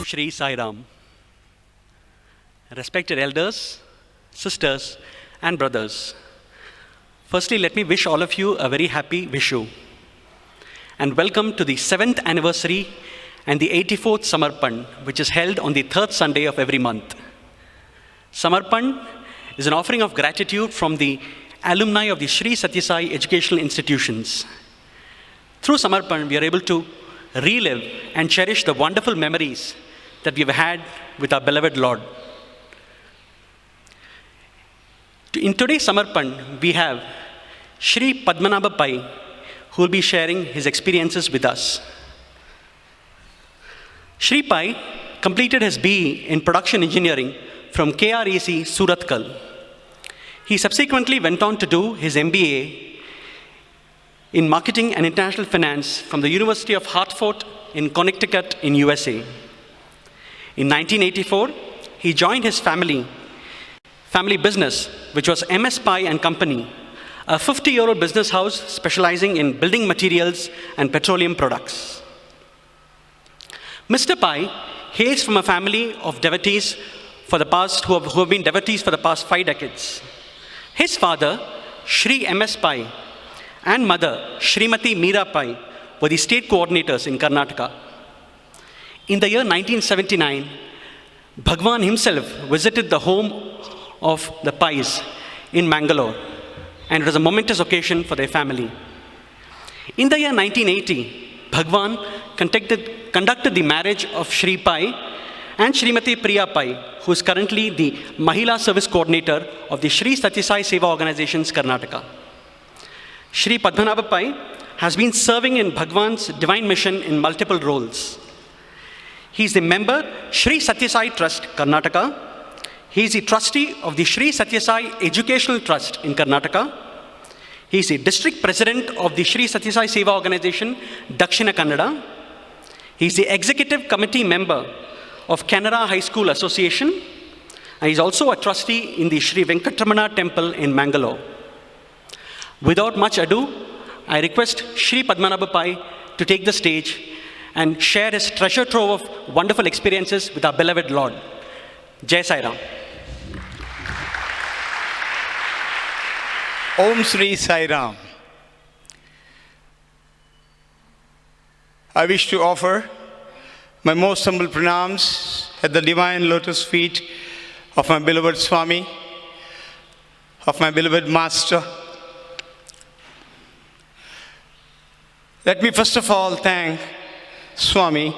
Shri Sai Ram. Respected elders, sisters, and brothers, firstly, let me wish all of you a very happy Vishu and welcome to the 7th anniversary and the 84th Samarpan, which is held on the 3rd Sunday of every month. Samarpan is an offering of gratitude from the alumni of the Sri Sathya Sai Educational Institutions. Through Samarpan, we are able to relive and cherish the wonderful memories that we've had with our beloved Lord. In today's Samarpan, we have Shri Padmanabha Pai, who will be sharing his experiences with us. Shri Pai completed his BE in Production Engineering from KREC, Surathkal. He subsequently went on to do his MBA in Marketing and International Finance from the University of Hartford in Connecticut in USA. In 1984, he joined his family business, which was MS Pai and Company, a 50-year-old business house specializing in building materials and petroleum products. Mr. Pai hails from a family of devotees who have been devotees for the past 5 decades. His father, Shri MS Pai, and mother, Srimati Meera Pai, were the state coordinators in Karnataka. In the year 1979, Bhagawan himself visited the home of the Pais in Mangalore, and it was a momentous occasion for their family. In the year 1980, Bhagawan conducted the marriage of Shri Pai and Srimati Priya Pai, who is currently the Mahila Service Coordinator of the Shri Sathya Sai Seva Organizations, Karnataka. Shri Padmanabha Pai has been serving in Bhagavan's divine mission in multiple roles. He is the member, Sri Sathya Sai Trust, Karnataka. He is the trustee of the Sri Sathya Sai Educational Trust in Karnataka. He is the district president of the Sri Sathya Sai Seva Organization, Dakshina Kannada. He is the executive committee member of Canara High School Association. And he is also a trustee in the Sri Venkatramana Temple in Mangalore. Without much ado, I request Shri Padmanabha Pai to take the stage and share his treasure trove of wonderful experiences with our beloved Lord. Jai Sai Ram. Om Sri Sai Ram. I wish to offer my most humble pranams at the divine lotus feet of my beloved Swami, of my beloved Master. Let me first of all thank Swami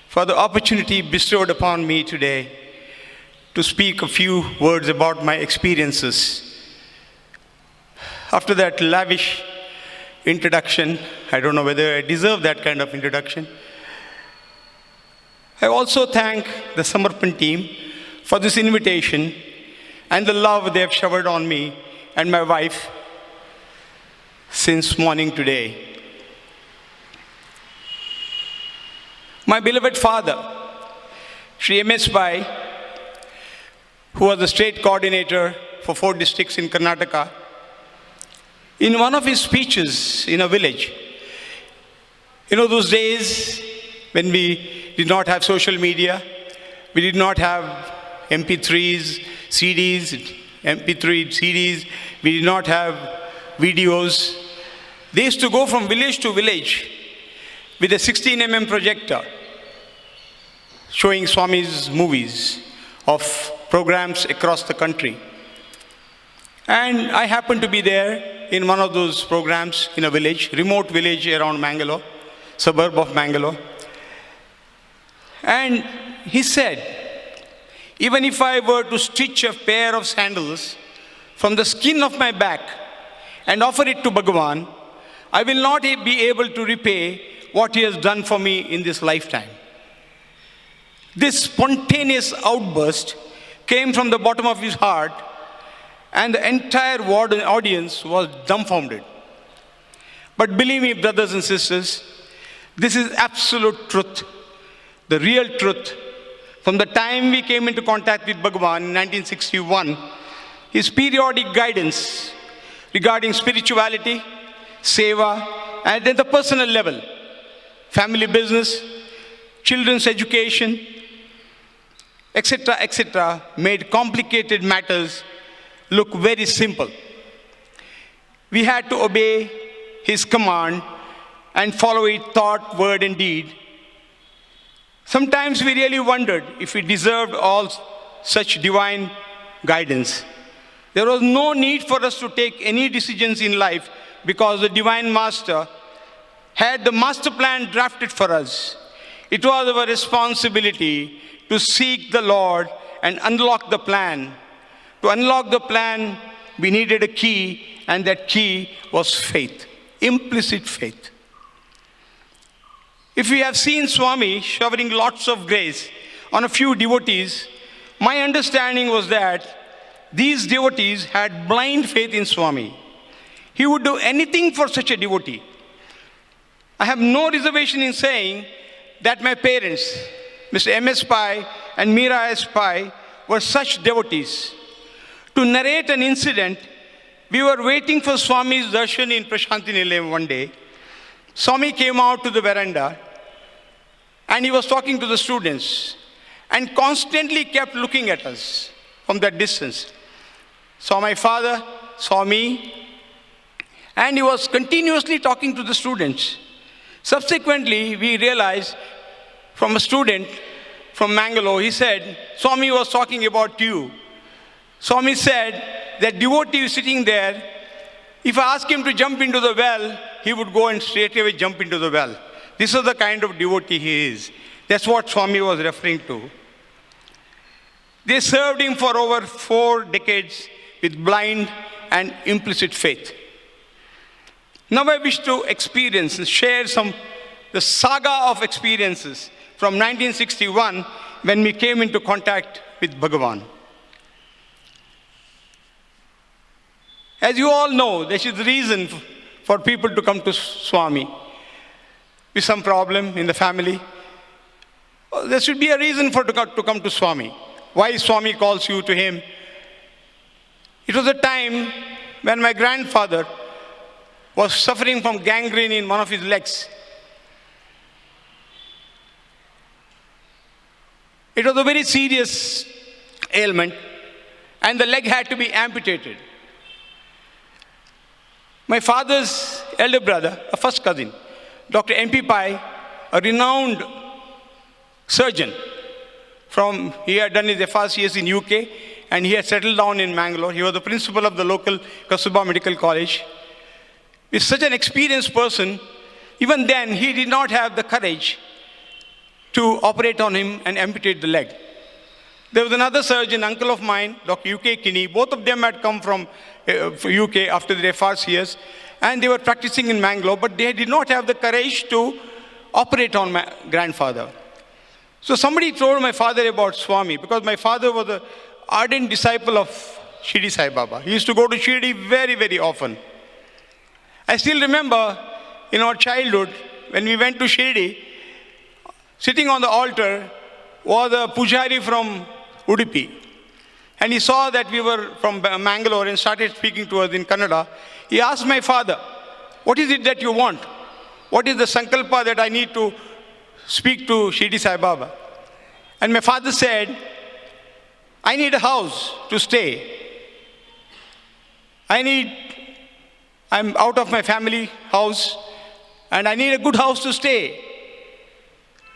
for the opportunity bestowed upon me today to speak a few words about my experiences. After that lavish introduction, I don't know whether I deserve that kind of introduction. I also thank the Samarpan team for this invitation and the love they have showered on me and my wife since morning today. My beloved father, Shri MS Pai, who was the state coordinator for 4 districts in Karnataka, in one of his speeches in a village, those days when we did not have social media, we did not have MP3s, CDs, MP3 CDs, we did not have videos. They used to go from village to village with a 16mm projector showing Swami's movies of programs across the country. And I happened to be there in one of those programs in a village, remote village around Mangalore, suburb of Mangalore. And he said, even if I were to stitch a pair of sandals from the skin of my back and offer it to Bhagawan, I will not be able to repay what he has done for me in this lifetime. This spontaneous outburst came from the bottom of his heart, and the entire audience was dumbfounded. But believe me, brothers and sisters, this is absolute truth, the real truth. From the time we came into contact with Bhagawan in 1961, his periodic guidance regarding spirituality, seva, and at the personal level, family business, children's education, etc., made complicated matters look very simple. We had to obey his command and follow it thought, word, and deed. Sometimes we really wondered if we deserved all such divine guidance. There was no need for us to take any decisions in life because the Divine Master had the master plan drafted for us. It was our responsibility to seek the Lord and unlock the plan. To unlock the plan, we needed a key, and that key was faith, implicit faith. If we have seen Swami showering lots of grace on a few devotees, my understanding was that these devotees had blind faith in Swami. He would do anything for such a devotee. I have no reservation in saying that my parents, Mr. M.S. Pai and Meera S. Pai, were such devotees. To narrate an incident, we were waiting for Swami's darshan in Prashanti Nilayam one day. Swami came out to the veranda and he was talking to the students and constantly kept looking at us from that distance. Saw my father, saw me, and he was continuously talking to the students. Subsequently, we realized from a student from Mangalore, he said, Swami was talking about you. Swami said that devotee is sitting there. If I ask him to jump into the well, he would go and straight away jump into the well. This is the kind of devotee he is. That's what Swami was referring to. They served him for over 4 decades with blind and implicit faith. Now I wish to experience and share the saga of experiences from 1961 when we came into contact with Bhagawan. As you all know, there is reason for people to come to Swami. With some problem in the family, there should be a reason to come to Swami. Why Swami calls you to him? It was a time when my grandfather was suffering from gangrene in one of his legs. It was a very serious ailment, and the leg had to be amputated. My father's elder brother, a first cousin, Dr. M.P. Pai, a renowned surgeon, he had done his FRCS in UK, and he had settled down in Mangalore. He was the principal of the local Kasturba Medical College. He's such an experienced person. Even then, he did not have the courage to operate on him and amputate the leg. There was another surgeon, uncle of mine, Dr. U.K. Kinney. Both of them had come from UK after their FRCS, and they were practicing in Mangalore, but they did not have the courage to operate on my grandfather. So somebody told my father about Swami, because my father was an ardent disciple of Shri Sai Baba. He used to go to Shri very, very often. I still remember in our childhood, when we went to Shri, sitting on the altar was a pujari from Udupi. And he saw that we were from Mangalore and started speaking to us in Kannada. He asked my father, what is it that you want? What is the sankalpa that I need to speak to Shri Sai Baba? And my father said, I need a house to stay. I'm out of my family house and I need a good house to stay.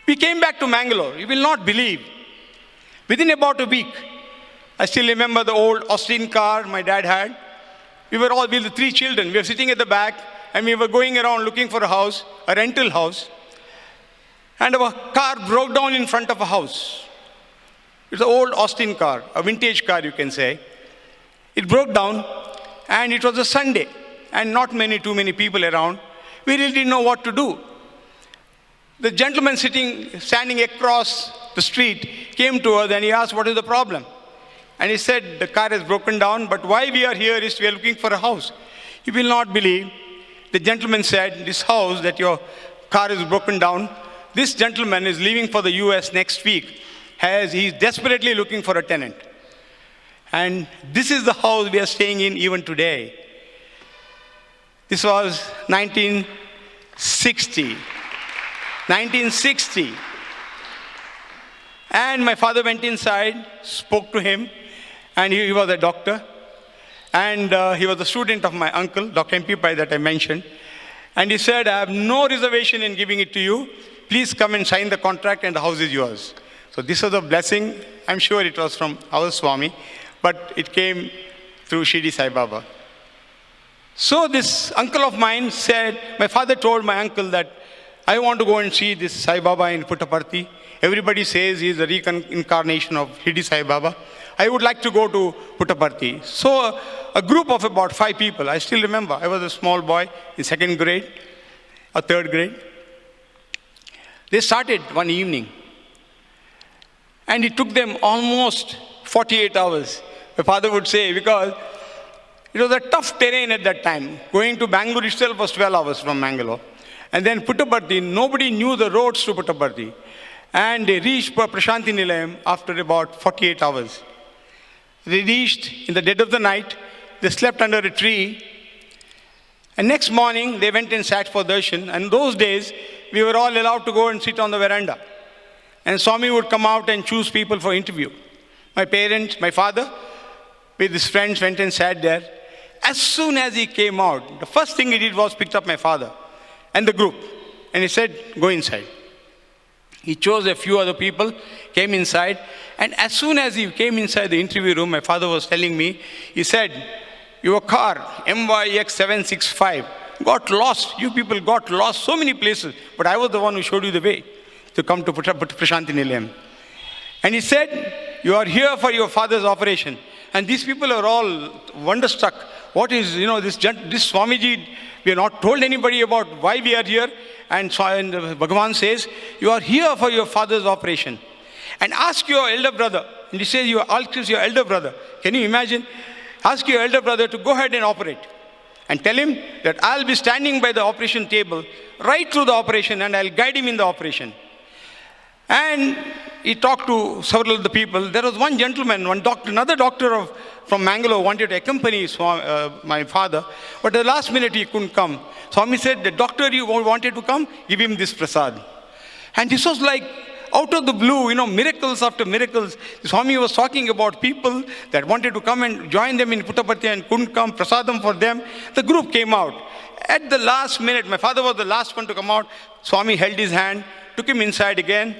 We came back to Mangalore. You will not believe. Within about a week, I still remember the old Austin car my dad had. We were the 3 children. We were sitting at the back and we were going around looking for a house, a rental house. And our car broke down in front of a house. It's an old Austin car, a vintage car you can say. It broke down and it was a Sunday and not too many people around. We really didn't know what to do. The gentleman standing across the street came to us and he asked, what is the problem? And he said, the car has broken down, but why we are here is we are looking for a house. You will not believe. The gentleman said, this house that your car is broken down, this gentleman is leaving for the US next week. He's desperately looking for a tenant. And this is the house we are staying in even today. This was 1960. And my father went inside, spoke to him, and he was a doctor. And he was a student of my uncle, Dr. M.P. Pai, that I mentioned. And he said, I have no reservation in giving it to you. Please come and sign the contract and the house is yours. So this was a blessing. I'm sure it was from our Swami, but it came through Shri Sai Baba. So this uncle of mine said, my father told my uncle that I want to go and see this Sai Baba in Puttaparthi. Everybody says he is a reincarnation of Shri Sai Baba. I would like to go to Puttaparthi. So a group of about 5 people, I still remember, I was a small boy in 2nd grade or 3rd grade. They started one evening. And it took them almost 48 hours, my father would say, because it was a tough terrain at that time. Going to Bangalore itself was 12 hours from Bangalore. And then Puttaparthi, nobody knew the roads to Puttaparthi. And they reached Prashanti Nilayam after about 48 hours. They reached in the dead of the night. They slept under a tree. And next morning, they went and sat for darshan. And those days, we were all allowed to go and sit on the veranda. And Swami would come out and choose people for interview. My parents, my father, with his friends, went and sat there. As soon as he came out, the first thing he did was picked up my father and the group. And he said, go inside. He chose a few other people, came inside. And as soon as he came inside the interview room, my father was telling me, he said, your car, MYX765, got lost. You people got lost so many places. But I was the one who showed you the way to come to Prashanti Nilayam. And he said, you are here for your father's operation. And these people are all wonderstruck. What is, this Swamiji, we have not told anybody about why we are here. And Bhagawan says, you are here for your father's operation. And ask your elder brother. And he says, ask your elder brother. Can you imagine? Ask your elder brother to go ahead and operate. And tell him that I'll be standing by the operation table right through the operation and I'll guide him in the operation. And he talked to several of the people. There was one gentleman, another doctor from Mangalore wanted to accompany my father. But at the last minute he couldn't come. Swami said, the doctor you wanted to come, give him this prasad. And this was like out of the blue, miracles after miracles. Swami was talking about people that wanted to come and join them in Puttaparthi and couldn't come, prasadam for them. The group came out. At the last minute, my father was the last one to come out. Swami held his hand, took him inside again,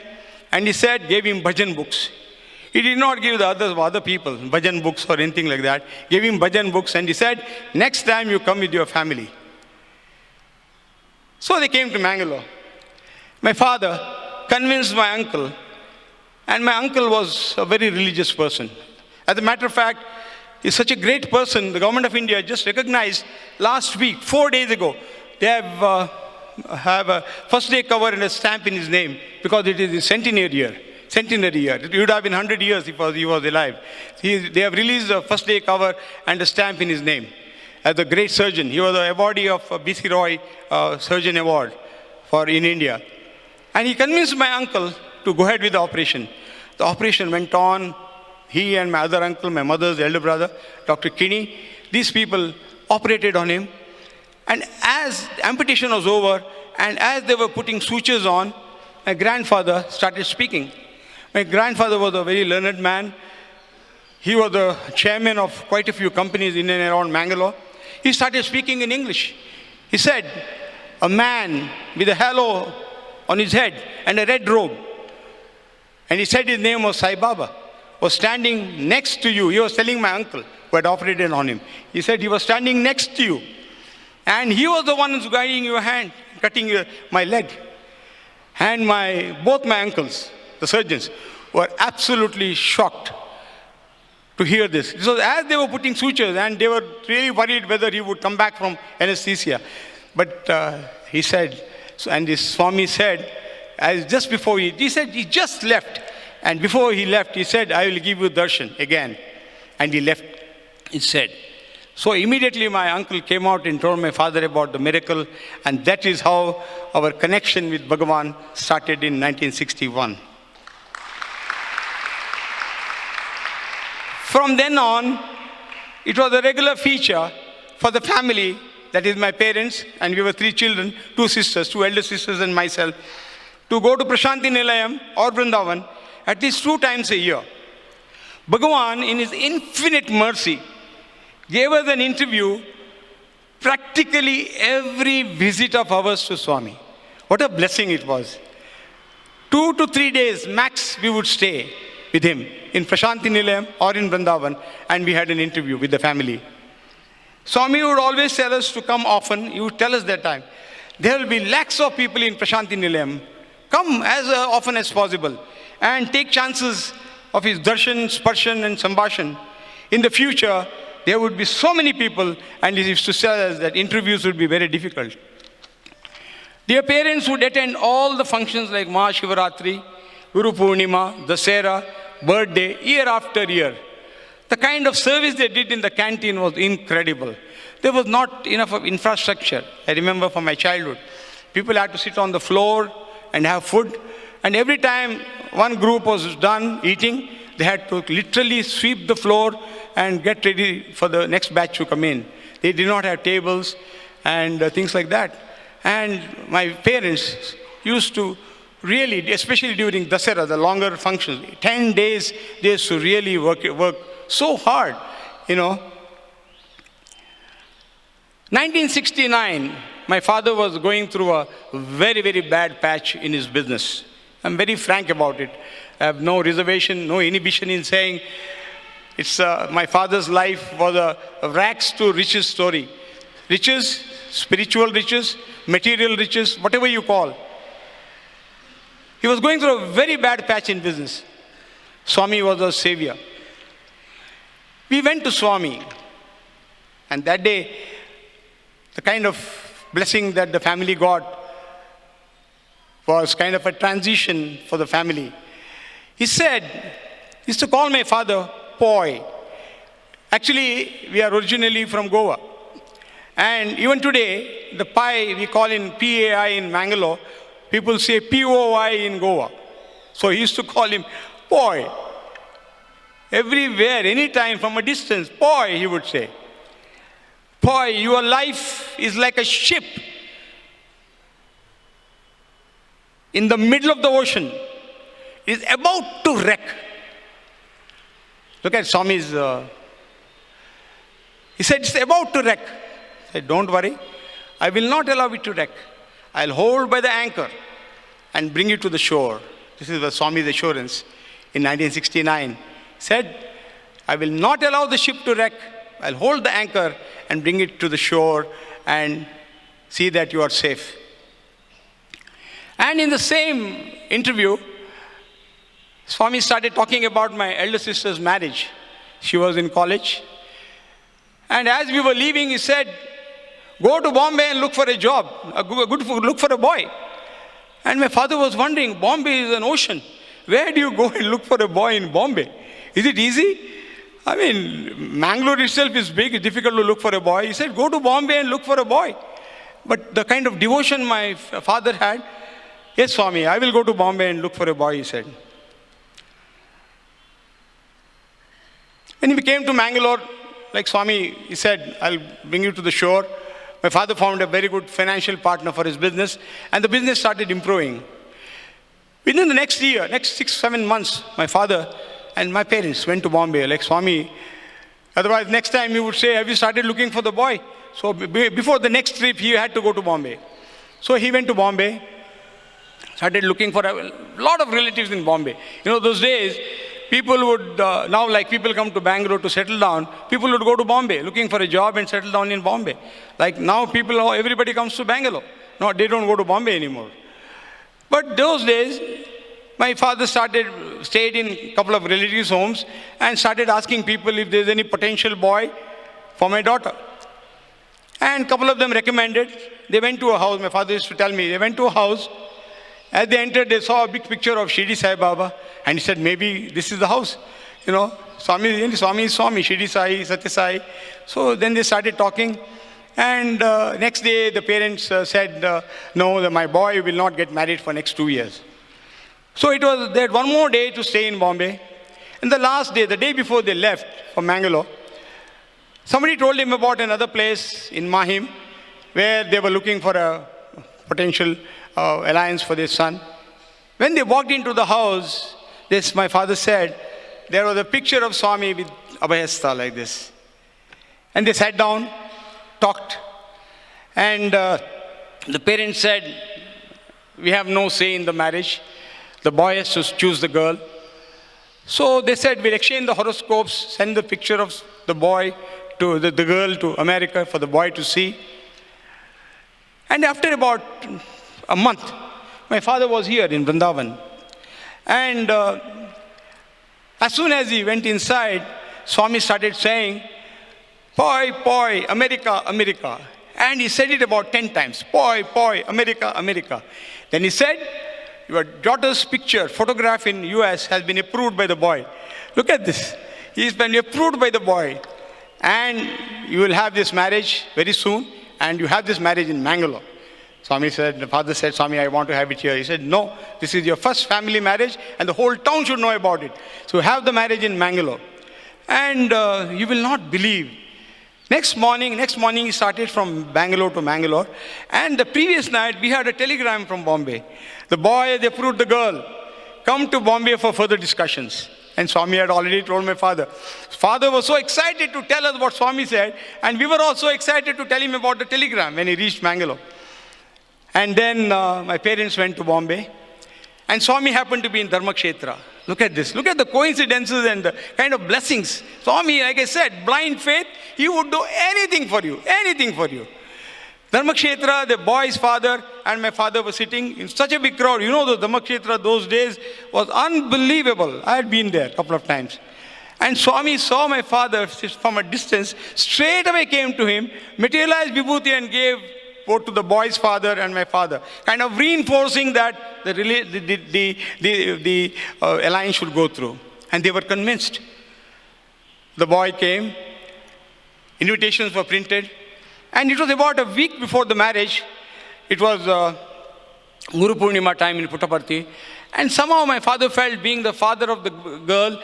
and he said, gave him bhajan books. He did not give the other people bhajan books or anything like that. Gave him bhajan books and he said, next time you come with your family. So they came to Mangalore. My father convinced my uncle, and my uncle was a very religious person. As a matter of fact, he's such a great person. The government of India just recognized last week, 4 days ago, they have a first day cover and a stamp in his name because it is his centenary year. It would have been 100 years if he was alive. They have released a first day cover and a stamp in his name as a great surgeon. He was an awardee of B.C. Roy Surgeon Award in India. And he convinced my uncle to go ahead with the operation. The operation went on. He and my other uncle, my mother's elder brother, Dr. Kinney, these people operated on him. And as the amputation was over, and as they were putting sutures on, my grandfather started speaking. My grandfather was a very learned man. He was the chairman of quite a few companies in and around Mangalore. He started speaking in English. He said, a man with a halo on his head and a red robe, and he said his name was Sai Baba, was standing next to you. He was telling my uncle who had operated on him. He said he was standing next to you. And he was the one who's guiding your hand, cutting my leg. And both my uncles, the surgeons, were absolutely shocked to hear this. So as they were putting sutures, and they were really worried whether he would come back from anesthesia. But he said, and this Swami said, just before he said he just left. And before he left, he said, I will give you darshan again. And he left, he said. So immediately my uncle came out and told my father about the miracle, and that is how our connection with Bhagawan started in 1961. From then on, it was a regular feature for the family, that is my parents, and we were 3 children, 2 sisters, 2 elder sisters and myself, to go to Prashanti Nilayam or Brindavan at least 2 times a year. Bhagawan, in his infinite mercy, gave us an interview practically every visit of ours to Swami. What a blessing it was. 2 to 3 days max we would stay with him in Prashanti Nilayam or in Brindavan, and we had an interview with the family. Swami would always tell us to come often. He would tell us that time, there will be lakhs of people in Prashanti Nilayam. Come as often as possible and take chances of his darshan, sparshan and sambhashan. In the future, there would be so many people, and he used to tell us that interviews would be very difficult. Their parents would attend all the functions like Mahashivaratri, Guru Purnima, Dasera, birthday, year after year. The kind of service they did in the canteen was incredible. There was not enough of infrastructure. I remember from my childhood, people had to sit on the floor and have food. And every time one group was done eating, they had to literally sweep the floor and get ready for the next batch to come in. They did not have tables and things like that. And my parents used to really, especially during Dasera, the longer functions, 10 days, they used to really work so hard, 1969, my father was going through a very, very bad patch in his business. I'm very frank about it. I have no reservation, no inhibition in saying it's my father's life was a rags to riches story. Riches, spiritual riches, material riches, whatever you call. He was going through a very bad patch in business. Swami was our savior. We went to Swami, and that day, the kind of blessing that the family got was kind of a transition for the family. He used to call my father Poi. Actually, we are originally from Goa. And even today, the Pai, we call in PAI in Mangalore, people say POI in Goa. So he used to call him Poi. Everywhere, anytime, from a distance, Poi, he would say. Poi, your life is like a ship in the middle of the ocean. It is about to wreck. Look at Swami's, he said, it's about to wreck. I said, don't worry, I will not allow it to wreck. I'll hold by the anchor and bring you to the shore. This is the Swami's assurance in 1969. He said, I will not allow the ship to wreck. I'll hold the anchor and bring it to the shore and see that you are safe. And in the same interview, Swami started talking about my elder sister's marriage. She was in college. And as we were leaving, he said, go to Bombay and look for a job, look for a boy. And my father was wondering, Bombay is an ocean. Where do you go and look for a boy in Bombay? Is it easy? I mean, Mangalore itself is big, it's difficult to look for a boy. He said, go to Bombay and look for a boy. But the kind of devotion my father had, yes, Swami, I will go to Bombay and look for a boy, he said. When we came to Mangalore, like Swami, he said, I'll bring you to the shore. My father found a very good financial partner for his business, and the business started improving. Within the next year, next 6-7 months, my father and my parents went to Bombay, like Swami. Otherwise, next time he would say, have you started looking for the boy? So before the next trip, he had to go to Bombay. So he went to Bombay, started looking for a lot of relatives in Bombay. Those days, people would, now like people come to Bangalore to settle down, people would go to Bombay looking for a job and settle down in Bombay. Like now everybody comes to Bangalore. No, they don't go to Bombay anymore. But those days, my father stayed in a couple of relatives' homes and started asking people if there's any potential boy for my daughter. And a couple of them recommended. They went to a house. My father used to tell me, they went to a house. As they entered, they saw a big picture of Shri Sai Baba. And he said, maybe this is the house. Swami is Swami, Shri Sai, Sathya Sai. So then they started talking. And next day, the parents said, no, my boy will not get married for next 2 years. So they had one more day to stay in Bombay. And the last day, the day before they left for Mangalore, somebody told him about another place in Mahim where they were looking for a potential alliance for their son. When they walked into the house, this, my father said, there was a picture of Swami with Abhayasta like this. And they sat down, talked, and the parents said, we have no say in the marriage. The boy has to choose the girl. So they said, we'll exchange the horoscopes, send the picture of the boy to the girl to America for the boy to see. And after about a month, my father was here in Brindavan. And as soon as he went inside, Swami started saying, "Poi, poi, America, America." And he said it about 10 times. "Poi, poi, America, America." Then he said, "Your daughter's picture, photograph in US has been approved by the boy. Look at this. He's been approved by the boy. And you will have this marriage very soon. And you have this marriage in Mangalore." Swami said, the father said, "Swami, I want to have it here." He said, "No, this is your first family marriage and the whole town should know about it. So have the marriage in Mangalore." And you will not believe. Next morning he started from Bangalore to Mangalore. And the previous night, we had a telegram from Bombay. The boy, they approved the girl. Come to Bombay for further discussions. And Swami had already told my father. Father was so excited to tell us what Swami said. And we were also excited to tell him about the telegram when he reached Mangalore. And then my parents went to Bombay. And Swami happened to be in Dharmakshetra. Look at this. Look at the coincidences and the kind of blessings. Swami, like I said, blind faith, he would do anything for you. Anything for you. Dharmakshetra, the boy's father and my father were sitting in such a big crowd. You know, the Dharmakshetra those days was unbelievable. I had been there a couple of times. And Swami saw my father from a distance, straight away came to him, materialized Vibhuti and gave both to the boy's father and my father, kind of reinforcing that the alliance should go through. And they were convinced. The boy came, invitations were printed, and it was about a week before the marriage. It was Guru Purnima time in Puttaparthi, and somehow my father felt, being the father of the girl,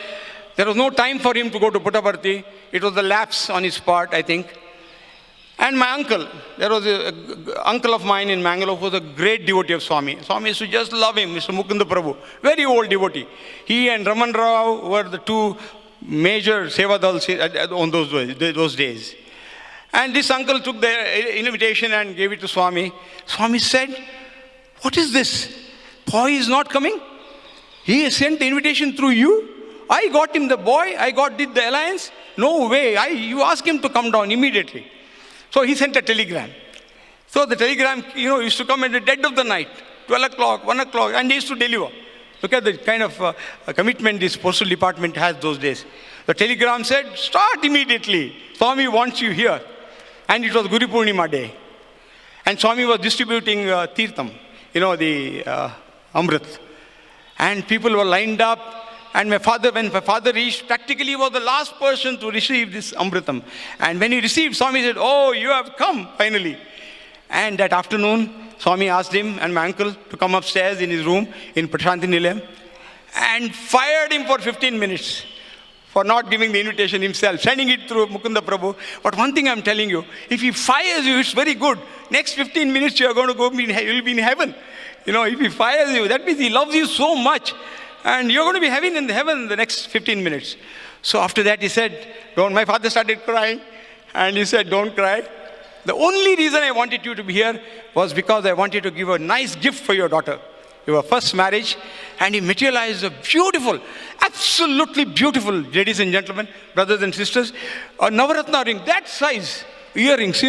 there was no time for him to go to Puttaparthi. It was a lapse on his part, I think. And my uncle, there was an uncle of mine in Mangalore who was a great devotee of Swami. Swami used to just love him, Mr. Mukunda Prabhu, very old devotee. He and Raman Rao were the two major sevadals on those days. And this uncle took the invitation and gave it to Swami. Swami said, "What is this? Boy is not coming? He has sent the invitation through you? I got him the boy, did the alliance? No way, you ask him to come down immediately." So he sent a telegram. So the telegram, used to come at the dead of the night, 12 o'clock, 1 o'clock, and he used to deliver. Look at the kind of commitment this postal department has those days. The telegram said, "Start immediately. Swami wants you here." And it was Guru Purnima day. And Swami was distributing Tirtham, the Amrit. And people were lined up. And when my father reached, practically he was the last person to receive this Amritam. And when he received, Swami said, "Oh, you have come finally." And that afternoon, Swami asked him and my uncle to come upstairs in his room in Prashanti Nilayam and fired him for 15 minutes for not giving the invitation himself, sending it through Mukunda Prabhu. But one thing I'm telling you, if he fires you, it's very good. Next 15 minutes, you're going to you'll be in heaven. If he fires you, that means he loves you so much. And you're going to be in heaven the next 15 minutes. So after that he said, my father started crying. And he said, "Don't cry. The only reason I wanted you to be here was because I wanted to give a nice gift for your daughter. Your first marriage." And he materialized a beautiful, absolutely beautiful, ladies and gentlemen, brothers and sisters, a Navaratna ring, that size, earrings,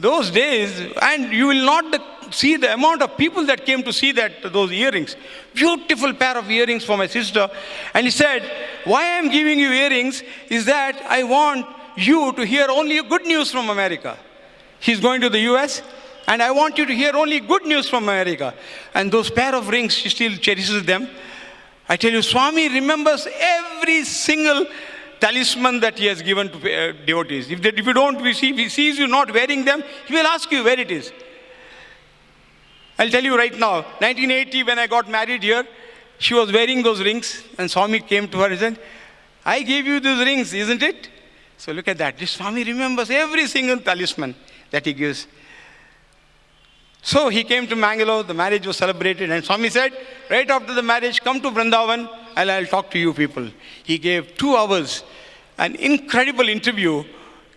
those days, and you will not see the amount of people that came to see those earrings. Beautiful pair of earrings for my sister. And he said, "Why I am giving you earrings is that I want you to hear only good news from America." He's going to the US, and I want you to hear only good news from America. And those pair of rings, she still cherishes them. I tell you, Swami remembers every single talisman that he has given to devotees. If he sees you not wearing them, he will ask you where it is. I'll tell you right now, 1980 when I got married here, she was wearing those rings and Swami came to her and said, "I gave you those rings, isn't it?" So look at that. This Swami remembers every single talisman that he gives. So he came to Mangalore, the marriage was celebrated, and Swami said, right after the marriage, come to Brindavan and I'll talk to you people. He gave 2 hours, an incredible interview,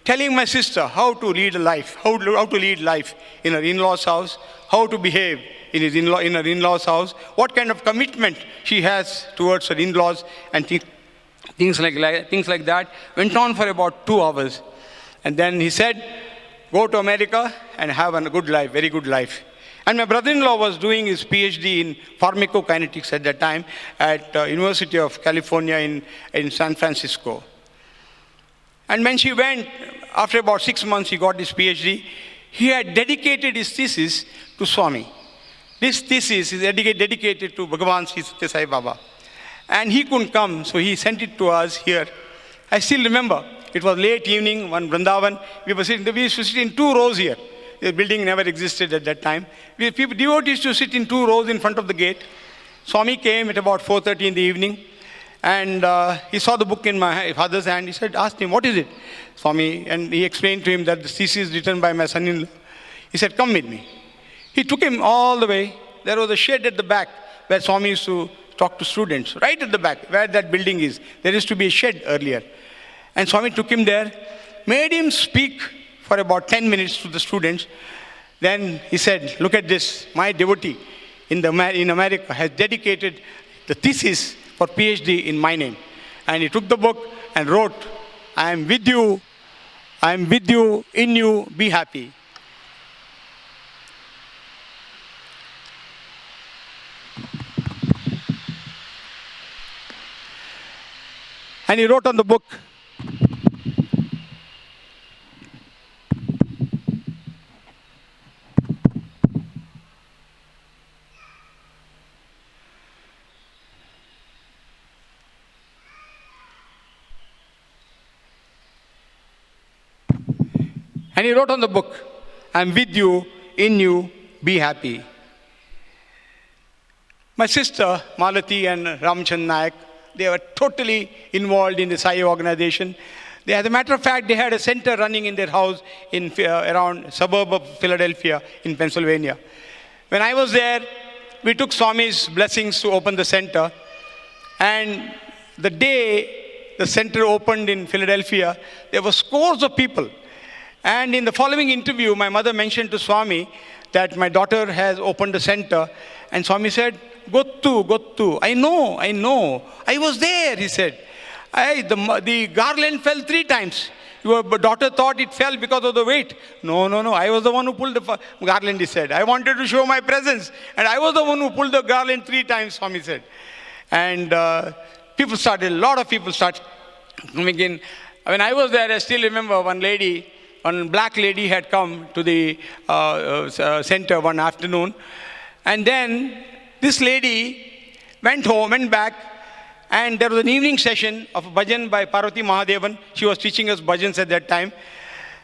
telling my sister how to lead a life, how to lead life in her in-laws' house, how to behave in her in-laws' house, what kind of commitment she has towards her in-laws, and things like that. Went on for about 2 hours. And then he said, go to America and have a good life, very good life. And my brother-in-law was doing his PhD in pharmacokinetics at that time at University of California in San Francisco. And when she went, after about 6 months, he got his PhD. He had dedicated his thesis to Swami. This thesis is dedicated to Bhagawan Sri Sathya Sai Baba. And he couldn't come, so he sent it to us here. I still remember, it was late evening, one Brindavan. We used to sit in 2 rows here. The building never existed at that time. Devotees used to sit in 2 rows in front of the gate. Swami came at about 4:30 in the evening. And he saw the book in my father's hand. He said, asked him, what is it, Swami? And he explained to him that the thesis is written by my son-in-law. He said, come with me. He took him all the way. There was a shed at the back where Swami used to talk to students. Right at the back, where that building is. There used to be a shed earlier. And Swami took him there, made him speak for about 10 minutes to the students. Then he said, look at this. My devotee in America has dedicated the thesis for PhD in my name. And he took the book and wrote, I am with you, in you, be happy. And he wrote on the book, I'm with you, in you, be happy. My sister, Malati and Ramchand Nayak, they were totally involved in the Sai organization. As a matter of fact, they had a center running in their house in around suburb of Philadelphia in Pennsylvania. When I was there, we took Swami's blessings to open the center. And the day the center opened in Philadelphia, there were scores of people. And in the following interview, my mother mentioned to Swami that my daughter has opened a center. And Swami said, Gottu. I know. I was there, he said. The garland fell 3 times. Your daughter thought it fell because of the weight. No. I was the one who pulled the garland, he said. I wanted to show my presence. And I was the one who pulled the garland 3 times, Swami said. And a lot of people started coming in. When I was there, I still remember one black lady had come to the center one afternoon. And then this lady went back, and there was an evening session of a bhajan by Parvati Mahadevan. She was teaching us bhajans at that time.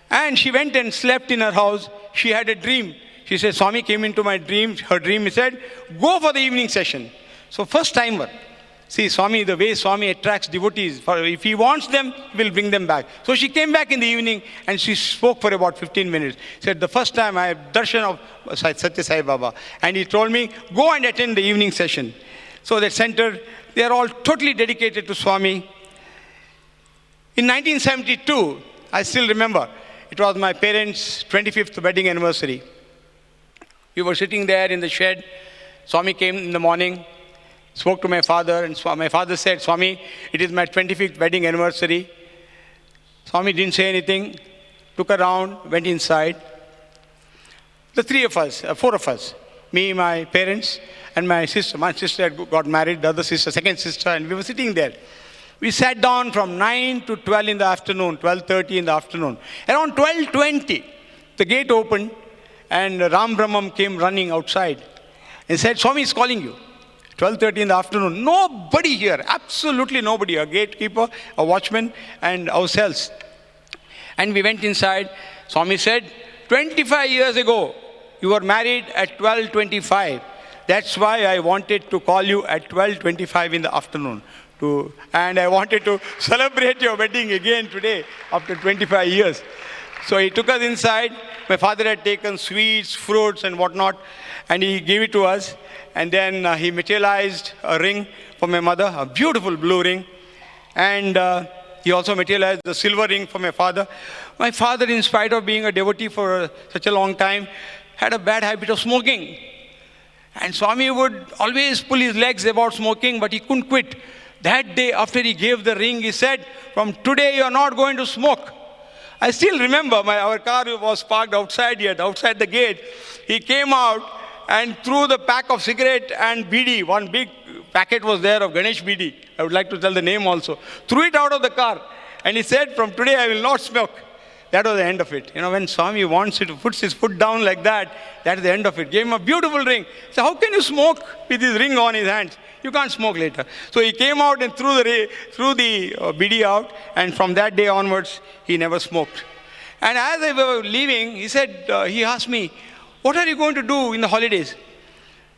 And she went and slept in her house. She had a dream. She said, Swami came into my dream. Her dream, he said, go for the evening session. So first timer. See, Swami, the way Swami attracts devotees, if he wants them, he will bring them back. So she came back in the evening and she spoke for about 15 minutes. Said, the first time I have darshan of Sathya Sai Baba. And he told me, go and attend the evening session. So that center, they are all totally dedicated to Swami. In 1972, I still remember, it was my parents' 25th wedding anniversary. We were sitting there in the shed. Swami came in the morning, spoke to my father, and my father said, Swami, it is my 25th wedding anniversary. Swami didn't say anything, took a round, went inside. The 4 of us, me, my parents, and my sister. My sister had got married, the other sister, second sister, and we were sitting there. We sat down from 9 to 12 in the afternoon, 12:30 in the afternoon. Around 12:20, the gate opened, and Ram Brahmam came running outside and said, Swami is calling you. 12:30 in the afternoon. Nobody here, absolutely nobody. A gatekeeper, a watchman, and ourselves. And we went inside. Swami said, 25 years ago, you were married at 12:25. That's why I wanted to call you at 12:25 in the afternoon. And I wanted to celebrate your wedding again today after 25 years. So he took us inside. My father had taken sweets, fruits and whatnot, and he gave it to us. And then he materialized a ring for my mother, a beautiful blue ring. And he also materialized the silver ring for my father. My father, in spite of being a devotee for such a long time, had a bad habit of smoking. And Swami would always pull his legs about smoking, but he couldn't quit. That day, after he gave the ring, he said, "From today, you are not going to smoke." I still remember our car was parked outside the gate. He came out and threw the pack of cigarette and BD, one big packet was there of Ganesh BD. I would like to tell the name also. Threw it out of the car. And he said, "From today, I will not smoke." That was the end of it. When Swami wants it, puts his foot down like that, that's the end of it. Gave him a beautiful ring. So how can you smoke with his ring on his hands? You can't smoke later. So he came out and threw the BD out, and from that day onwards, he never smoked. And as I was leaving, he asked me, "What are you going to do in the holidays?"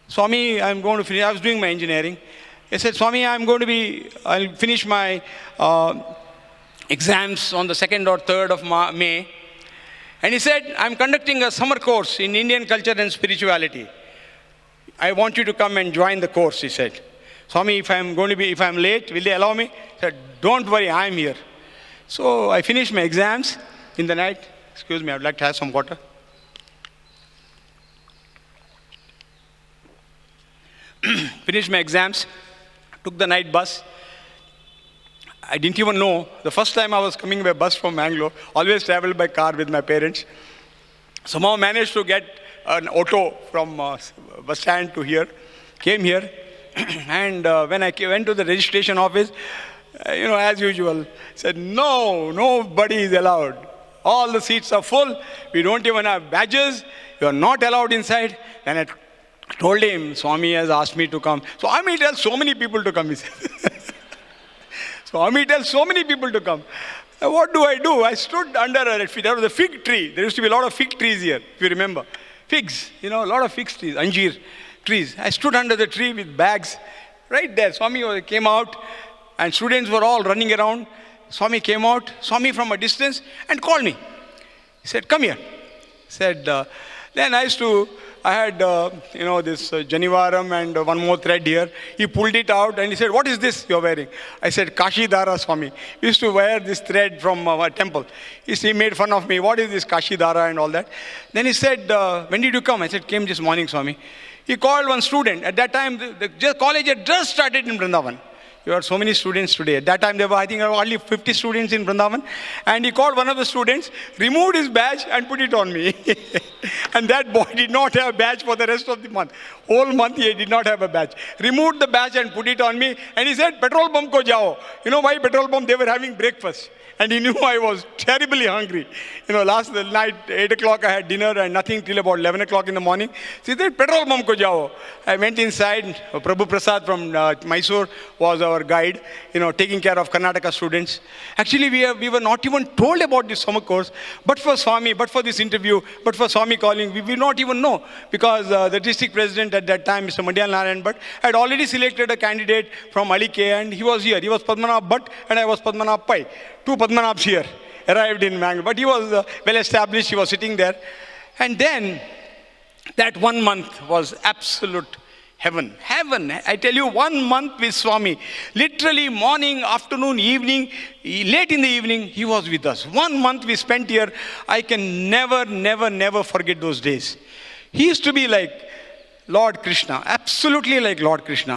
"Swami, I'm going to finish." I was doing my engineering. He said, "Swami, I'll finish my exams on the 2nd or 3rd of May. And he said, "I'm conducting a summer course in Indian culture and spirituality. I want you to come and join the course," he said. "Swami, if I'm late, will they allow me?" I said, "Don't worry, I'm here." So I finished my exams in the night. Excuse me, I'd like to have some water. Finished my exams, took the night bus. I didn't even know. The first time I was coming by bus from Bangalore, always traveled by car with my parents. Somehow managed to get an auto from bus stand to here. Came here. And when I went to the registration office, as usual, said, "No, nobody is allowed. All the seats are full. We don't even have badges. You are not allowed inside." Then I told him, "Swami has asked me to come." "Swami tells so many people to come," he said. "Swami tells so many people to come. What do I do?" I stood under there was a fig tree. There used to be a lot of fig trees here, if you remember. Figs, a lot of fig trees, anjeer trees. I stood under the tree with bags. Right there, Swami came out and students were all running around. Swami came out, saw me from a distance and called me. He said, "Come here." Then I had this Janivaram and one more thread here. He pulled it out and he said, "What is this you're wearing?" I said, "Kashi Dara, Swami. We used to wear this thread from our temple." He made fun of me. "What is this Kashi Dara and all that?" Then he said, "When did you come?" I said, "Came this morning, Swami." He called one student. At that time, the college had just started in Brindavan. There are so many students today. At that time, there were only 50 students in Brindavan. And he called one of the students, removed his badge and put it on me. And that boy did not have a badge for the rest of the month. Whole month he did not have a badge. Removed the badge and put it on me. And he said, "Petrol pump ko jao." You know why petrol pump? They were having breakfast. And he knew I was terribly hungry. Last night, 8 o'clock, I had dinner and nothing till about 11 o'clock in the morning. So he said, "Petrol pump ko jao." I went inside. Prabhu Prasad from Mysore was our guide, taking care of Karnataka students. Actually, we were not even told about this summer course. But for Swami, but for this interview, but for Swami calling, we did not even know. Because the district president at that time, Mr. Mandiyal Narayan Bhatt, had already selected a candidate from Alike and he was here. He was Padmanabha Bhatt and I was Padmanabha Pai. Two Padmanabhs here arrived in Bangalore. But he was well established. He was sitting there. And then that 1 month was absolute heaven. Heaven. I tell you, 1 month with Swami. Literally morning, afternoon, evening, late in the evening, he was with us. 1 month we spent here. I can never forget those days. He used to be like Lord Krishna, absolutely like Lord Krishna.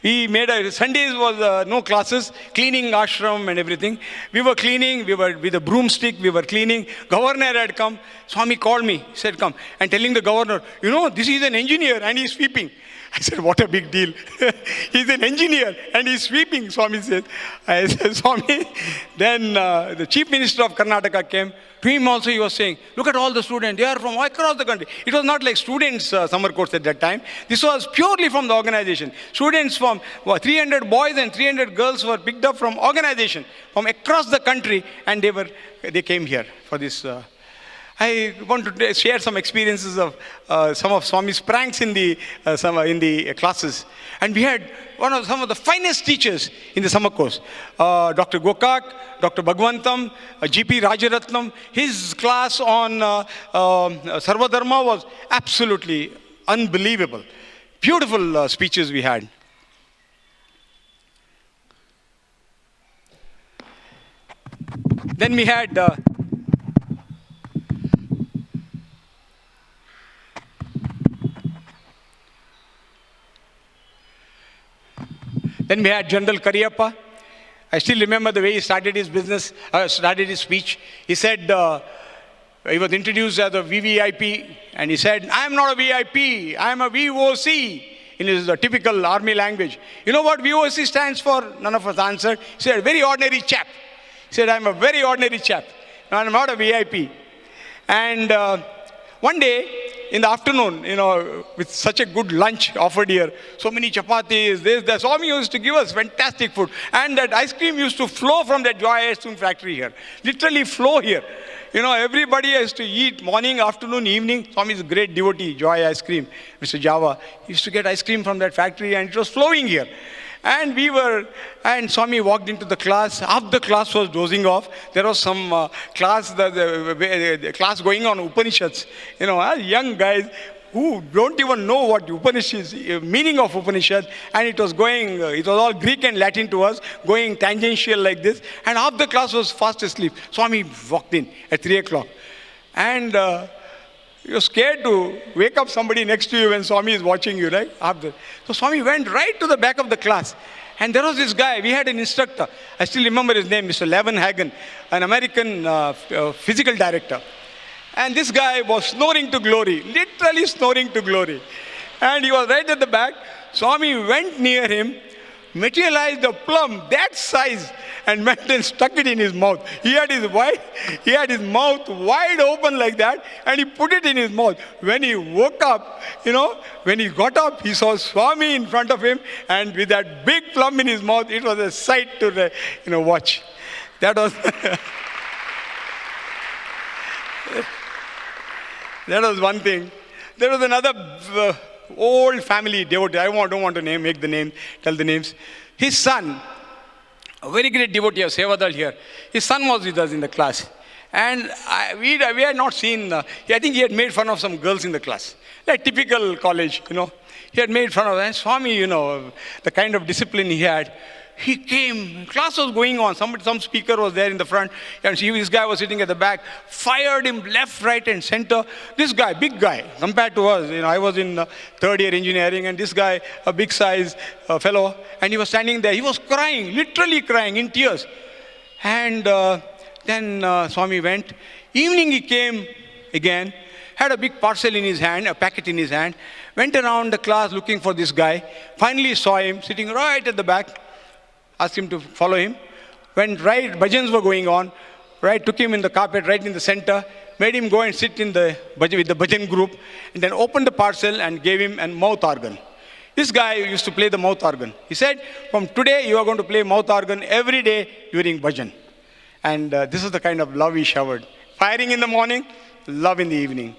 We made Sundays was no classes, cleaning ashram and everything. We were cleaning, we were with a broomstick, we were cleaning. Governor had come. Swami called me, said, "Come." And telling the governor, "This is an engineer and he's sweeping." I said, "What a big deal." He's an engineer and he's sweeping, Swami said. I said, "Swami." Then the chief minister of Karnataka came. To him also he was saying, "Look at all the students. They are from across the country." It was not like students' summer course at that time. This was purely from the organization. Students from 300 boys and 300 girls were picked up from organization from across the country and they came here for this. I want to share some experiences of some of Swami's pranks in the classes. And we had some of the finest teachers in the summer course. Dr. Gokak, Dr. Bhagwantam, GP Rajaratnam. His class on Sarvadharma was absolutely unbelievable. Beautiful speeches we had. Then we had General Kariyappa. I still remember the way he started his business, started his speech. He said, he was introduced as a VVIP, and he said, I am not a VIP, I am a VOC, in his typical army language. You know what VOC stands for? None of us answered. He said, very ordinary chap. He said, I am a very ordinary chap. I am not a VIP. And one day, in the afternoon, with such a good lunch offered here, so many chapatis, the Swami used to give us fantastic food. And that ice cream used to flow from that Joy Ice Cream factory here. Literally flow here. Everybody has to eat morning, afternoon, evening. Swami is a great devotee, Joy Ice Cream, Mr. Java. He used to get ice cream from that factory and it was flowing here. And Swami walked into the class. Half the class was dozing off. There was some class, the class going on Upanishads. Young guys who don't even know what Upanishads, meaning of Upanishad. And it was all Greek and Latin to us, going tangential like this. And half the class was fast asleep. Swami walked in at 3 o'clock. And you're scared to wake up somebody next to you when Swami is watching you, right? So Swami went right to the back of the class. And there was this guy, we had an instructor. I still remember his name, Mr. Levin Hagen, an American physical director. And this guy was snoring to glory, literally snoring to glory. And he was right at the back. Swami went near him, materialized a plum that size, and went and stuck it in his mouth. He had his mouth wide open like that, and he put it in his mouth. When he woke up, when he got up, he saw Swami in front of him, and with that big plum in his mouth, it was a sight to watch. That was that was one thing. There was another old family devotee. I don't want to tell the names. His son, a very great devotee of Sevadal here. His son was with us in the class. And we had not seen, I think he had made fun of some girls in the class. Like typical college, He had made fun of them. Swami, the kind of discipline he had. He came, class was going on, some speaker was there in the front, and this guy was sitting at the back, fired him left, right, and center. This guy, big guy, compared to us, I was in third year engineering, and this guy, a big size fellow, and he was standing there, he was crying, literally crying, in tears. And then Swami went. Evening he came again, had a big parcel in his hand, a packet in his hand, went around the class looking for this guy, finally saw him sitting right at the back, asked him to follow him, went right, bhajans were going on, right, took him in the carpet right in the center, made him go and sit with the bhajan group, and then opened the parcel and gave him a mouth organ. This guy used to play the mouth organ. He said, from today you are going to play mouth organ every day during bhajan. And this is the kind of love he showered. Firing in the morning, love in the evening.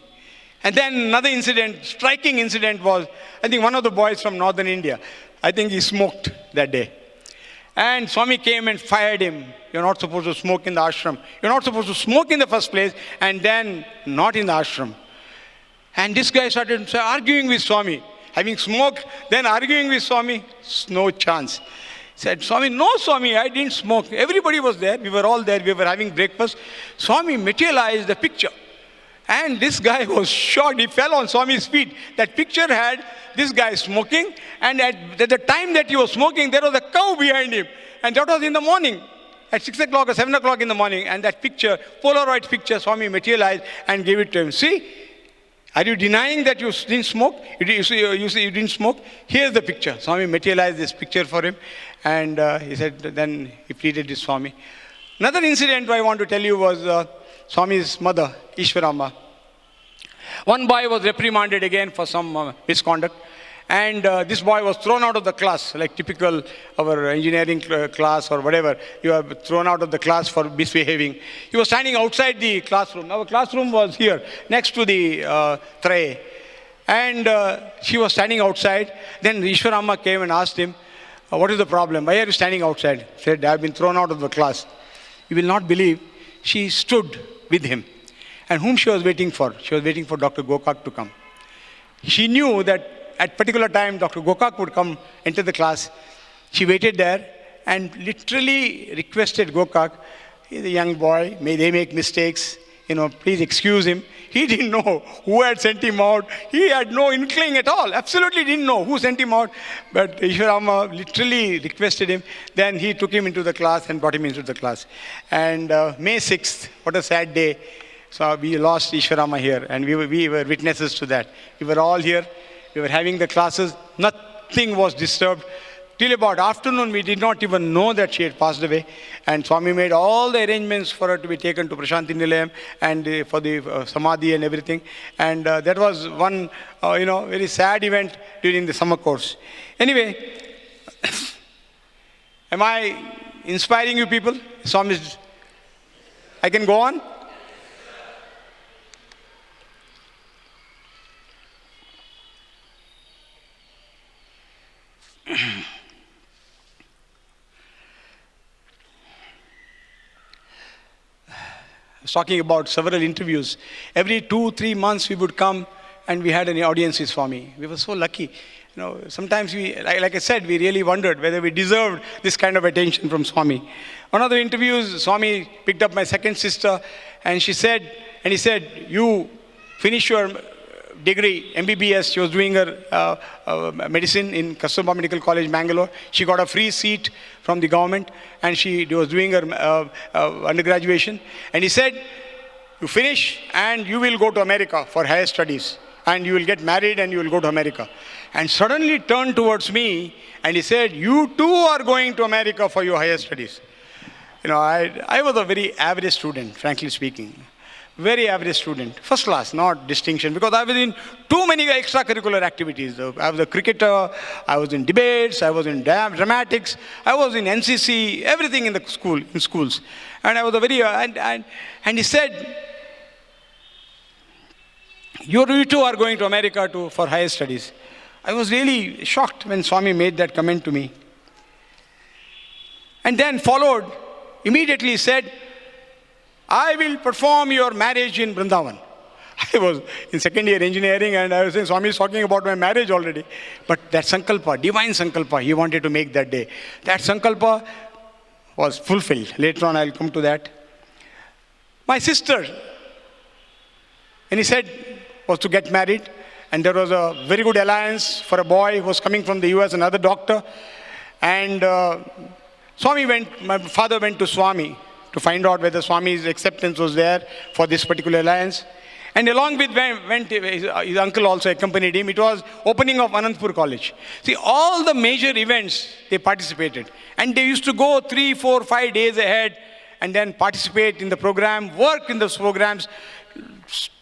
And then another incident, striking incident was, I think one of the boys from northern India, I think he smoked that day. And Swami came and fired him. You're not supposed to smoke in the ashram. You're not supposed to smoke in the first place and then not in the ashram. And this guy started arguing with Swami. Having smoked, then arguing with Swami, no chance. He said, Swami, no Swami, I didn't smoke. Everybody was there. We were all there. We were having breakfast. Swami materialized the picture. And this guy was shocked. He fell on Swami's feet. That picture had this guy smoking. And at the time that he was smoking, there was a cow behind him. And that was in the morning. At 6 o'clock or 7 o'clock in the morning. And that picture, Polaroid picture, Swami materialized and gave it to him. See, are you denying that you didn't smoke? You say you didn't smoke? Here's the picture. Swami materialized this picture for him. And he said, then he pleaded with Swami. Another incident I want to tell you was Swami's mother, Ishwarama. One boy was reprimanded again for some misconduct. And this boy was thrown out of the class, like typical our engineering class or whatever. You are thrown out of the class for misbehaving. He was standing outside the classroom. Our classroom was here, next to the tray. And she was standing outside. Then Ishwarama came and asked him, what is the problem? Why are you standing outside? He said, I have been thrown out of the class. You will not believe, she stood with him. And whom she was waiting for? She was waiting for Dr. Gokak to come. She knew that at particular time, Dr. Gokak would come, enter the class. She waited there and literally requested Gokak, he's a young boy, may they make mistakes, please excuse him. He didn't know who had sent him out. He had no inkling at all. Absolutely didn't know who sent him out. But Ishwarama literally requested him. Then he took him into the class and brought him into the class. And May 6th, what a sad day. So we lost Ishwarama here, and we were witnesses to that. We were all here. We were having the classes. Nothing was disturbed. Till about afternoon, we did not even know that she had passed away. And Swami made all the arrangements for her to be taken to Prashanti Nilayam and for the Samadhi and everything. And that was one, very sad event during the summer course. Anyway, am I inspiring you people? Swami, I can go on? Talking about several interviews. Every 2-3 months we would come and we had an audience with Swami. We were so lucky. Sometimes we, like I said, we really wondered whether we deserved this kind of attention from Swami. One of the interviews, Swami picked up my second sister and he said, you finish your degree, MBBS. She was doing her medicine in Kasturba Medical College, Bangalore. She got a free seat from the government and she was doing her undergraduation. And he said, you finish and you will go to America for higher studies. And you will get married and you will go to America. And suddenly turned towards me and he said, you too are going to America for your higher studies. I was a very average student, frankly speaking. Very average student, first class, not distinction, because I was in too many extracurricular activities. I was a cricketer, I was in debates, I was in dramatics, I was in NCC, everything in schools. And I was a very, and he said, you two are going to America for higher studies. I was really shocked when Swami made that comment to me. And then followed, immediately said, I will perform your marriage in Brindavan. I was in second year engineering and I was saying, Swami is talking about my marriage already. But that sankalpa, divine sankalpa, he wanted to make that day. That sankalpa was fulfilled. Later on I'll come to that. My sister, and he said, was to get married. And there was a very good alliance for a boy who was coming from the US, another doctor. And my father went to Swami to find out whether Swami's acceptance was there for this particular alliance. And along with went his uncle also accompanied him. It was opening of Anandpur College. See, all the major events, they participated. And they used to go 3, 4, 5 days ahead and then participate in the program, work in those programs,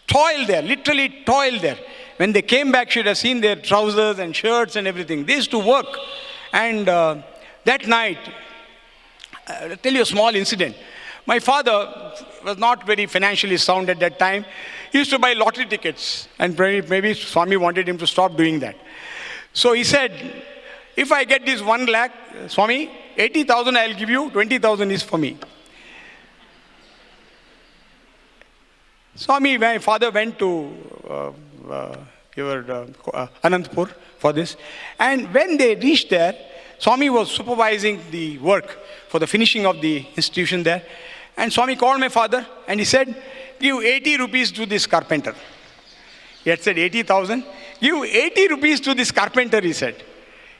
toil there, literally toil there. When they came back, you should have seen their trousers and shirts and everything. They used to work. And that night, I'll tell you a small incident. My father was not very financially sound at that time. He used to buy lottery tickets. And maybe Swami wanted him to stop doing that. So he said, if I get this 1 lakh, Swami, 80,000 I'll give you, 20,000 is for me. Swami, my father went to Anandpur for this. And when they reached there, Swami was supervising the work for the finishing of the institution there. And Swami called my father and he said, give 80 rupees to this carpenter. He had said 80,000. Give 80 rupees to this carpenter, he said.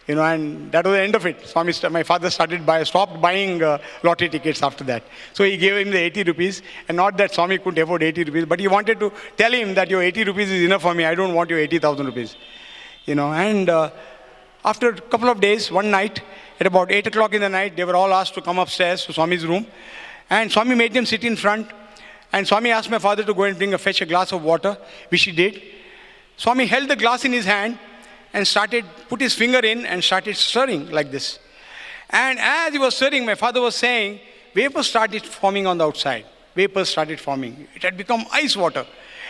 And that was the end of it. My father stopped buying lottery tickets after that. So he gave him the 80 rupees. And not that Swami couldn't afford 80 rupees, but he wanted to tell him that your 80 rupees is enough for me. I don't want your 80,000 rupees. And after a couple of days, one night, at about 8 o'clock in the night, they were all asked to come upstairs to Swami's room. And Swami made them sit in front. And Swami asked my father to go and fetch a glass of water, which he did. Swami held the glass in his hand and put his finger in and started stirring like this. And as he was stirring, my father was saying, vapors started forming on the outside. Vapors started forming. It had become ice water.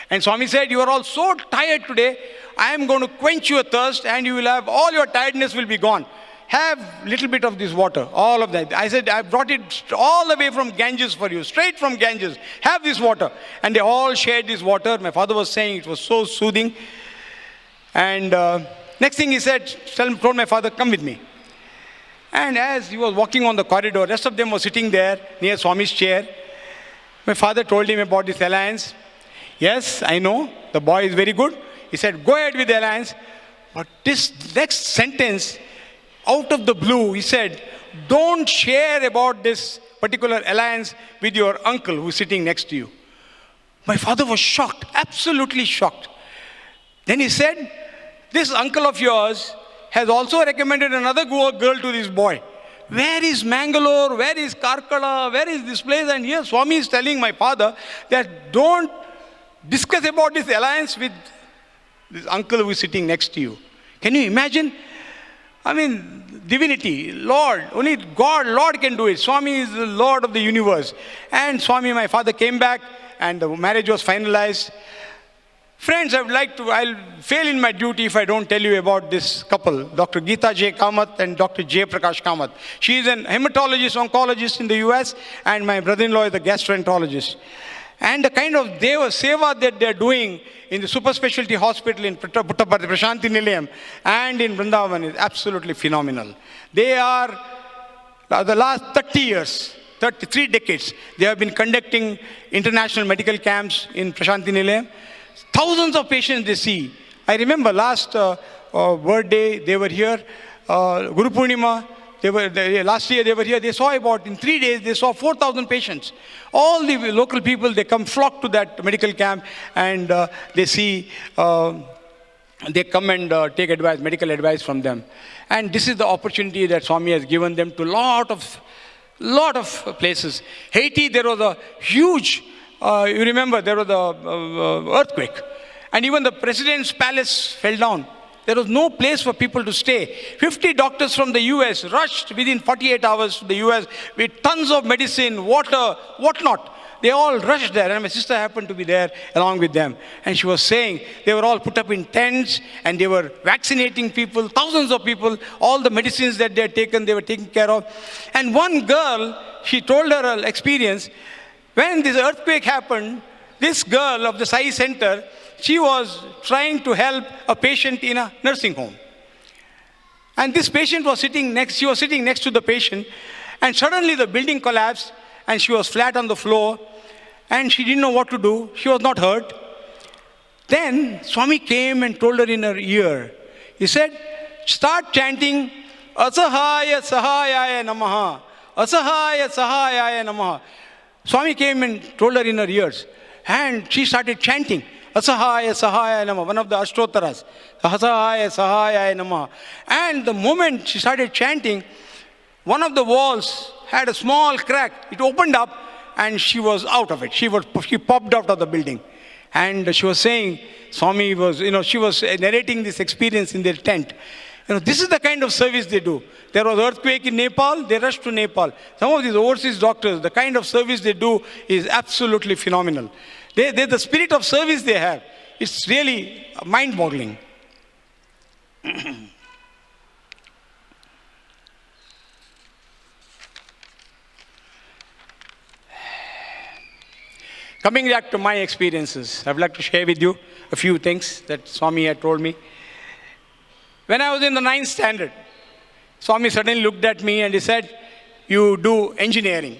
And Swami said, you are all so tired today, I am going to quench your thirst and you will have, all your tiredness will be gone. Have little bit of this water, all of that. I said, I brought it all the way from Ganges for you, straight from Ganges. Have this water. And they all shared this water. My father was saying it was so soothing. And next thing he said, told my father, come with me. And as he was walking on the corridor, rest of them were sitting there near Swami's chair. My father told him about this alliance. Yes, I know, the boy is very good. He said, go ahead with the alliance. But this next sentence, out of the blue, he said, don't share about this particular alliance with your uncle who's sitting next to you. My father was shocked, absolutely shocked. Then he said, this uncle of yours has also recommended another girl to this boy. Where is Mangalore? Where is Karkala? Where is this place? And here Swami is telling my father that don't discuss about this alliance with this uncle who is sitting next to you. Can you imagine? I mean, divinity, Lord, only God, Lord can do it. Swami is the Lord of the universe. And Swami, my father, came back and the marriage was finalized. Friends, I'll fail in my duty if I don't tell you about this couple, Dr. Geeta J. Kamath and Dr. J. Prakash Kamath. She is an hematologist, oncologist in the US, and my brother-in-law is a gastroenterologist. And the kind of seva that they're doing in the super specialty hospital in Puttaparthi, Prashanti Nilayam, and in Brindavan is absolutely phenomenal. They are, the last 30 years, 3 decades, they have been conducting international medical camps in Prashanti Nilayam. Thousands of patients they see. I remember last birthday, they were here, Guru Purnima, last year they were here, they saw in 3 days, they saw 4,000 patients. All the local people, they flock to that medical camp and they see, they come and take advice, medical advice from them. And this is the opportunity that Swami has given them to lot of places. Haiti, there was a huge, you remember, there was a earthquake. And even the president's palace fell down. There was no place for people to stay. 50 doctors from the US rushed within 48 hours to the US with tons of medicine, water, whatnot. They all rushed there, and my sister happened to be there along with them. And she was saying they were all put up in tents and they were vaccinating people, thousands of people, all the medicines that they had taken, they were taking care of. And one girl, she told her experience, when this earthquake happened, this girl of the Sai Center, she was trying to help a patient in a nursing home. And this patient was sitting next to the patient, and suddenly the building collapsed and she was flat on the floor and she didn't know what to do. She was not hurt. Then Swami came and told her in her ear. He said, start chanting, Asahaya Sahayaya Namaha, Asahaya Sahayaya Namaha. Swami came and told her in her ears. And she started chanting, Asahaya Sahaya Namaha, one of the Ashtotaras. Asahaya Sahaya Namaha. And the moment she started chanting, one of the walls had a small crack. It opened up and she was out of it. She popped out of the building. And she was saying, Swami was, she was narrating this experience in their tent. This is the kind of service they do. There was earthquake in Nepal, they rushed to Nepal. Some of these overseas doctors, the kind of service they do is absolutely phenomenal. The spirit of service they have, it's really mind-boggling. Coming back to my experiences, I'd like to share with you a few things that Swami had told me. When I was in the 9th standard, Swami suddenly looked at me and he said, you do engineering.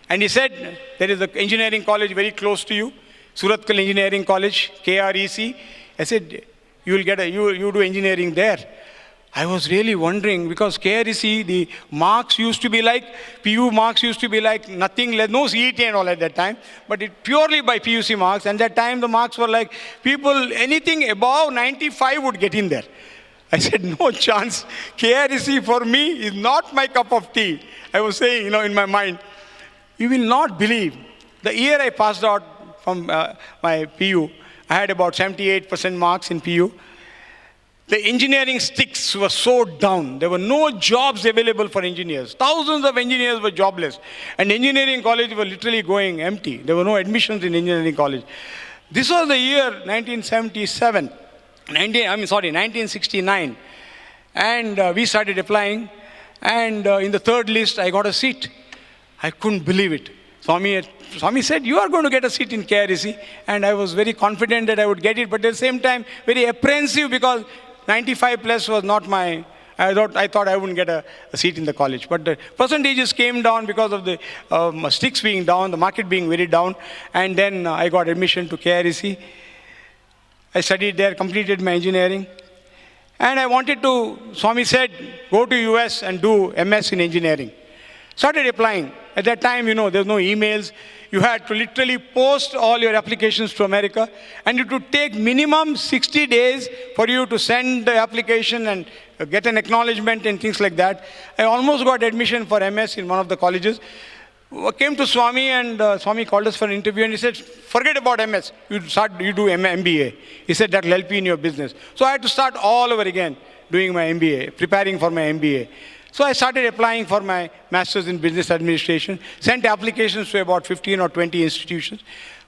And he said, there is an engineering college very close to you, Surathkal Engineering College, KREC. I said, you do engineering there. I was really wondering because KREC, the marks used to be like, PU marks used to be like nothing, no CET and all at that time, but it purely by PUC marks. And that time the marks were like, people, anything above 95 would get in there. I said, no chance. KREC for me is not my cup of tea. I was saying, in my mind, you will not believe. The year I passed out from my PU, I had about 78% marks in PU. the engineering sticks were so down. There were no jobs available for engineers. Thousands of engineers were jobless. And engineering college were literally going empty. There were no admissions in engineering college. This was the year 1969. And we started applying. And in the third list, I got a seat. I couldn't believe it. Swami said, you are going to get a seat in KREC. And I was very confident that I would get it. But at the same time, very apprehensive because 95 plus was not my, I thought I wouldn't get a seat in the college. But the percentages came down because of the sticks being down, the market being very down. And then I got admission to KREC. I studied there, completed my engineering. And I wanted to, Swami said, go to US and do MS in engineering. Started applying. At that time, there was no emails. You had to literally post all your applications to America. And it would take minimum 60 days for you to send the application and get an acknowledgement and things like that. I almost got admission for MS in one of the colleges. I came to Swami and Swami called us for an interview and he said, forget about MS. You do MBA. He said, that will help you in your business. So I had to start all over again doing my MBA, preparing for my MBA. So I started applying for my Master's in Business Administration, sent applications to about 15 or 20 institutions,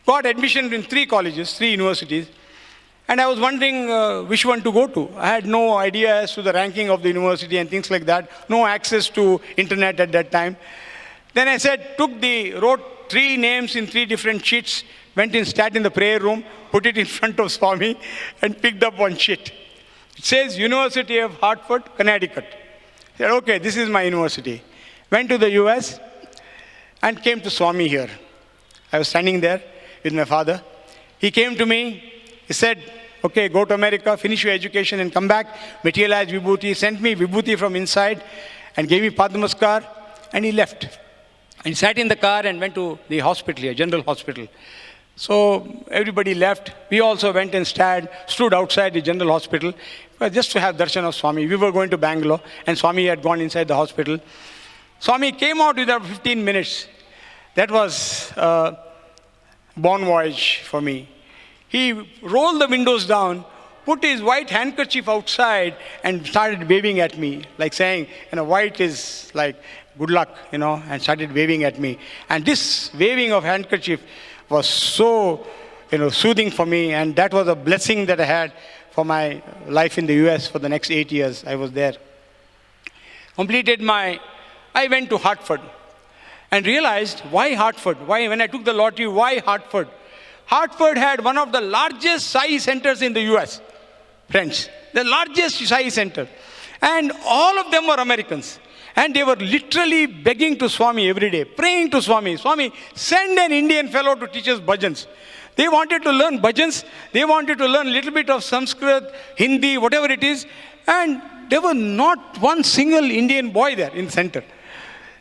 got admission in 3 colleges, 3 universities, and I was wondering which one to go to. I had no idea as to the ranking of the university and things like that, no access to internet at that time. Then I wrote 3 names in 3 different sheets, went in, sat in the prayer room, put it in front of Swami, and picked up one sheet. It says University of Hartford, Connecticut. I said, okay, this is my university. Went to the US and came to Swami here. I was standing there with my father. He came to me. He said, okay, go to America, finish your education and come back. Materialize Vibhuti. Sent me Vibhuti from inside and gave me Padmanabha and he left. And he sat in the car and went to the hospital here, general hospital. So everybody left. We also went and stood outside the general hospital just to have darshan of Swami. We were going to Bangalore and Swami had gone inside the hospital. Swami came out within 15 minutes. That was a bon voyage for me. He rolled the windows down, put his white handkerchief outside and started waving at me, like saying, white is like good luck, and started waving at me. And this waving of handkerchief was so, soothing for me, and that was a blessing that I had for my life in the US for the next 8 years. I was there. I went to Hartford and realized, why Hartford? When I took the lottery, why Hartford? Hartford had one of the largest Sai centers in the US, friends. The largest Sai center. And all of them were Americans. And they were literally begging to Swami every day, praying to Swami. Swami, send an Indian fellow to teach us bhajans. They wanted to learn bhajans. They wanted to learn a little bit of Sanskrit, Hindi, whatever it is. And there was not one single Indian boy there in the center.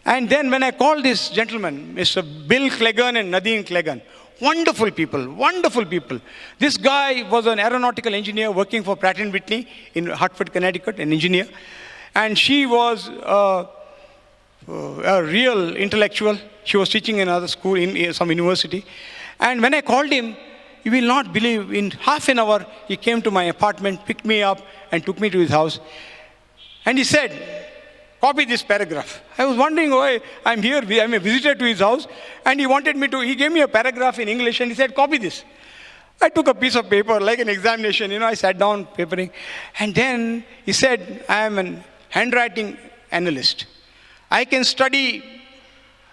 And then when I called this gentleman, Mr. Bill Cleggan and Nadine Cleggan, wonderful people, wonderful people. This guy was an aeronautical engineer working for Pratt & Whitney in Hartford, Connecticut, an engineer. And she was a real intellectual. She was teaching in another school, in some university. And when I called him, you will not believe, in half an hour, he came to my apartment, picked me up, and took me to his house. And he said, copy this paragraph. I was wondering why I'm here. I'm a visitor to his house. And he gave me a paragraph in English, and he said, copy this. I took a piece of paper, like an examination, I sat down papering. And then he said, I am an handwriting analyst. I can study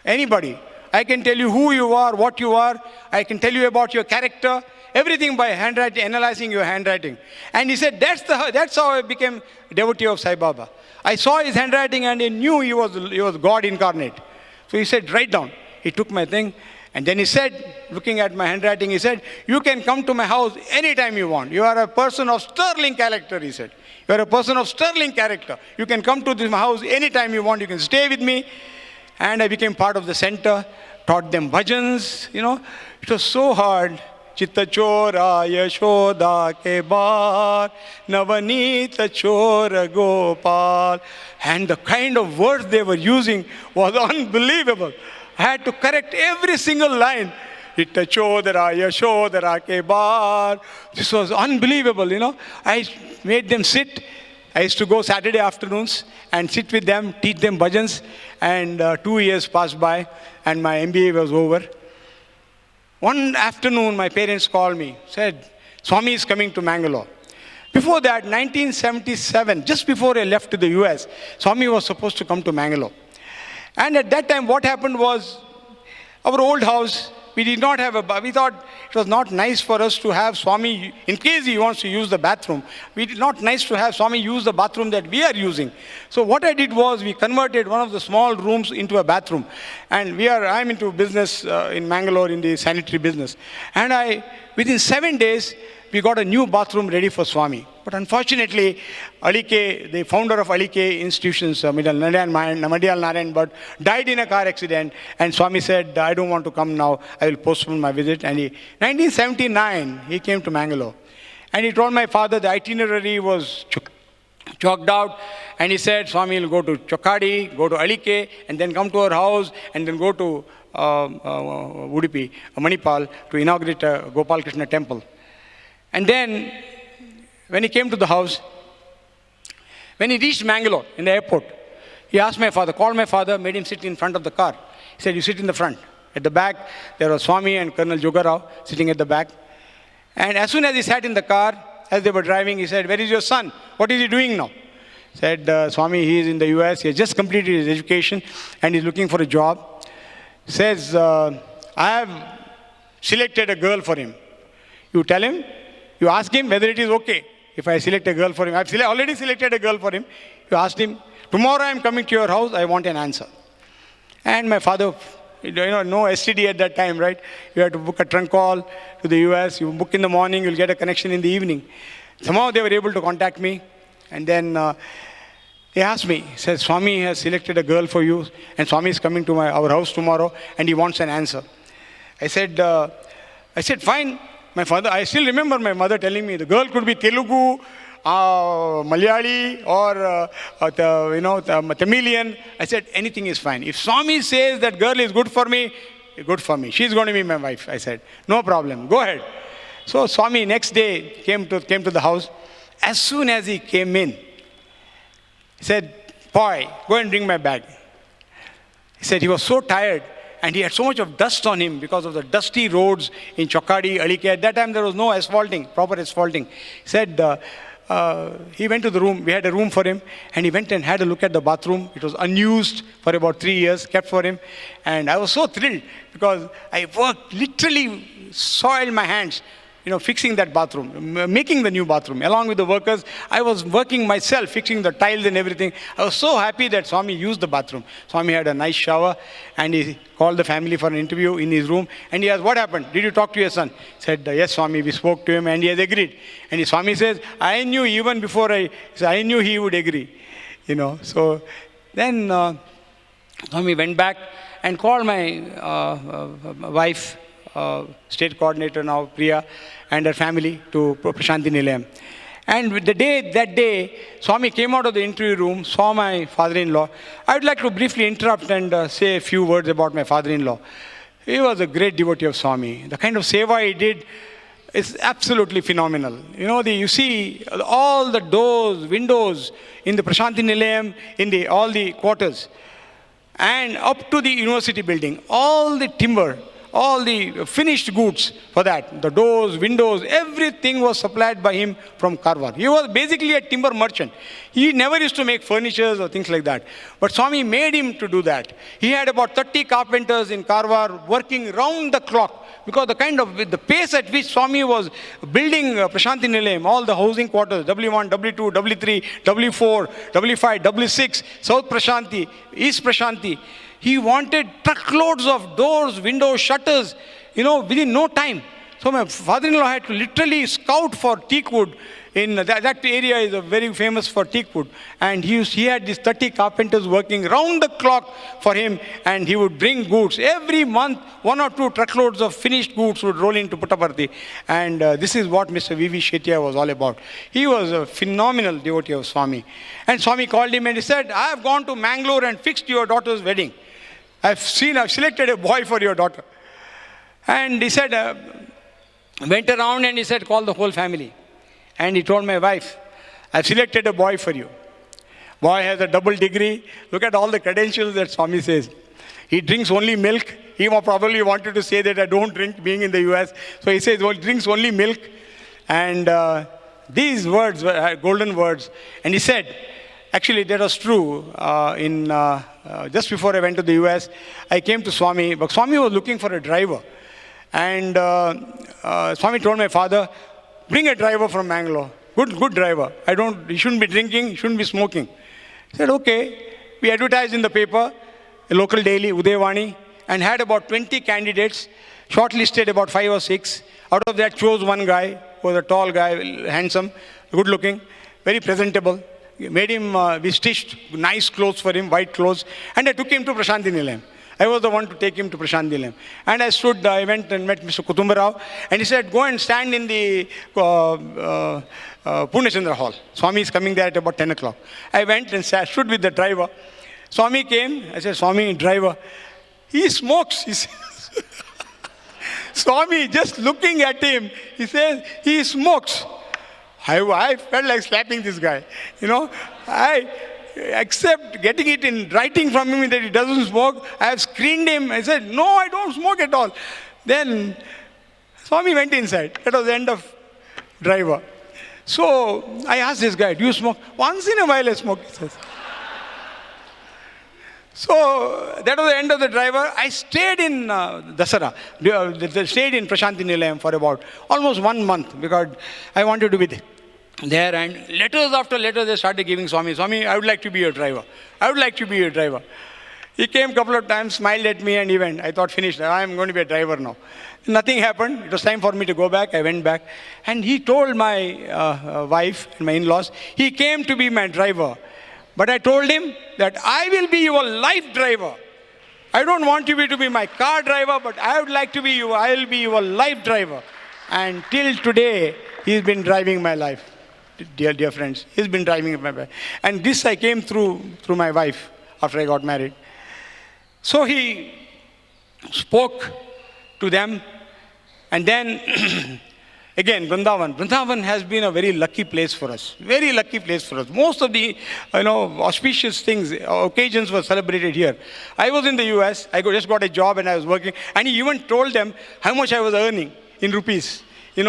anybody. I can tell you who you are, what you are. I can tell you about your character. Everything by handwriting, analyzing your handwriting. And he said, that's how I became a devotee of Sai Baba. I saw his handwriting and I knew he was God incarnate. So he said, write down. He took my thing. And then he said, looking at my handwriting, he said, you can come to my house anytime you want. You are a person of sterling character, he said. You are a person of sterling character. You can come to my house anytime you want. You can stay with me. And I became part of the center, taught them bhajans, It was so hard. Chitta chora yashoda ke bar, navanita chora gopal. And the kind of words they were using was unbelievable. I had to correct every single line. Itta chodara yashodara ke bar. This was unbelievable, I made them sit. I used to go Saturday afternoons and sit with them, teach them bhajans, and 2 years passed by and my MBA was over. One afternoon, my parents called me, said, Swami is coming to Mangalore. Before that, 1977, just before I left to the US, Swami was supposed to come to Mangalore. And at that time, what happened was, our old house, we did not have we thought it was not nice for us to have Swami, in case he wants to use the bathroom, we did not nice to have Swami use the bathroom that we are using. So what I did was, we converted one of the small rooms into a bathroom. And I'm into business in Mangalore, in the sanitary business. And within 7 days, we got a new bathroom ready for Swami. But unfortunately, Alike, the founder of Alike Institutions, Madhyal Narayan Bhatt, died in a car accident. And Swami said, I don't want to come now. I will postpone my visit. And 1979, he came to Mangalore. And he told my father the itinerary was chalked out. And he said, Swami will go to Chokadi, go to Alike, and then come to our house, and then go to Udupi, Manipal, to inaugurate a Gopal Krishna temple. And then, when he came to the house, when he reached Mangalore, in the airport, he asked my father, called my father, made him sit in front of the car. He said, you sit in the front. At the back, there was Swami and Colonel Jogarao sitting at the back. And as soon as he sat in the car, as they were driving, he said, where is your son? What is he doing now? Said, Swami, he is in the US. He has just completed his education and he's looking for a job. Says, I have selected a girl for him. You tell him, you ask him whether it is okay if I select a girl for him. I've already selected a girl for him. You asked him, tomorrow I'm coming to your house, I want an answer. And my father, no STD at that time, right? You had to book a trunk call to the US. You book in the morning, you'll get a connection in the evening. Somehow they were able to contact me. And then he asked me, he says, Swami has selected a girl for you. And Swami is coming to our house tomorrow and he wants an answer. I said, fine. My father, I still remember my mother telling me the girl could be Telugu, Malayali, or Tamilian. I said, anything is fine. If Swami says that girl is good for me, she's going to be my wife. I said, no problem, go ahead. So Swami next day came to the house. As soon as he came in, he said, boy, go and bring my bag. He said he was so tired. And he had so much of dust on him because of the dusty roads in Chokadi, Alike. At that time, there was no asphalting, proper asphalting. He said, he went to the room. We had a room for him. And he went and had a look at the bathroom. It was unused for about 3 years, kept for him. And I was so thrilled because I worked, literally soiled my hands, fixing that bathroom, making the new bathroom. Along with the workers, I was working myself, fixing the tiles and everything. I was so happy that Swami used the bathroom. Swami had a nice shower and he called the family for an interview in his room. And he asked, what happened? Did you talk to your son? He said, yes, Swami, we spoke to him and he has agreed. And his Swami says, I knew even before I knew he would agree. So then Swami went back and called my wife, state coordinator now, Priya, and her family to Prashanti Nilayam. And that day, Swami came out of the interview room, saw my father-in-law. I would like to briefly interrupt and say a few words about my father-in-law. He was a great devotee of Swami. The kind of seva he did is absolutely phenomenal. You see all the doors, windows in the Prashanti Nilayam, in all the quarters, and up to the university building, all the timber, all the finished goods for that, the doors, windows, everything was supplied by him from Karwar. He was basically a timber merchant. He never used to make furnitures or things like that. But Swami made him to do that. He had about 30 carpenters in Karwar working round the clock because with the pace at which Swami was building Prashanti Nilayam, all the housing quarters, W1, W2, W3, W4, W5, W6, South Prashanti, East Prashanti, he wanted truckloads of doors, windows, shutters, within no time. So my father-in-law had to literally scout for teak wood. In that area is very famous for teak wood. And he had these 30 carpenters working round the clock for him. And he would bring goods. Every month, 1 or 2 truckloads of finished goods would roll into Puttaparthi. And this is what Mr. V.V. Shetty was all about. He was a phenomenal devotee of Swami. And Swami called him and he said, I have gone to Mangalore and fixed your daughter's wedding. I've selected a boy for your daughter. And he said, went around and he said, call the whole family. And he told my wife, I've selected a boy for you. Boy has a double degree. Look at all the credentials that Swami says. He drinks only milk. He probably wanted to say that I don't drink, being in the US. So he says, well, drinks only milk. And these words were golden words. And he said, actually that was true. Just before I went to the US, I came to Swami. But Swami was looking for a driver. And Swami told my father, bring a driver from Mangalore. Good driver. He shouldn't be drinking, he shouldn't be smoking. He said, okay. We advertised in the paper, a local daily, Udayavani, and had about 20 candidates, shortlisted about 5 or 6. Out of that, chose one guy, who was a tall guy, handsome, good looking, very presentable. Made him, we stitched nice clothes for him, white clothes, and I took him to Prashanti Nilayam. I was the one to take him to Prashanti Nilayam. And I went and met Mr. Kutumbarao, and he said, go and stand in the Purnachandra Hall. Swami is coming there at about 10 o'clock. I went and stood with the driver. Swami came. I said, Swami, driver, he smokes. He says, Swami, just looking at him, he says, he smokes. I felt like slapping this guy. Except getting it in writing from him that he doesn't smoke, I have screened him. I said, no, I don't smoke at all. Then Swami went inside. That was the end of driver. So I asked this guy, do you smoke? Once in a while I smoke, he says. So that was the end of the driver. I stayed in Dasara, stayed in Prashanti Nilayam for about almost 1 month because I wanted to be there. And letters after letters they started giving Swami, I would like to be your driver. I would like to be your driver. He came a couple of times, smiled at me and he went. I thought, finished, I am going to be a driver now. Nothing happened. It was time for me to go back. I went back. And he told my wife and my in-laws, he came to be my driver. But I told him that I will be your life driver. I don't want you to be my car driver, but I would like to be you. I will be your life driver. And till today, he's been driving my life. Dear friends, he's been driving my life. And this I came through my wife after I got married. So he spoke to them. And then again, Brindavan. Brindavan has been a very lucky place for us. Very lucky place for us. Most of the, auspicious things, occasions were celebrated here. I was in the US. I just got a job and I was working. And he even told them how much I was earning in rupees. He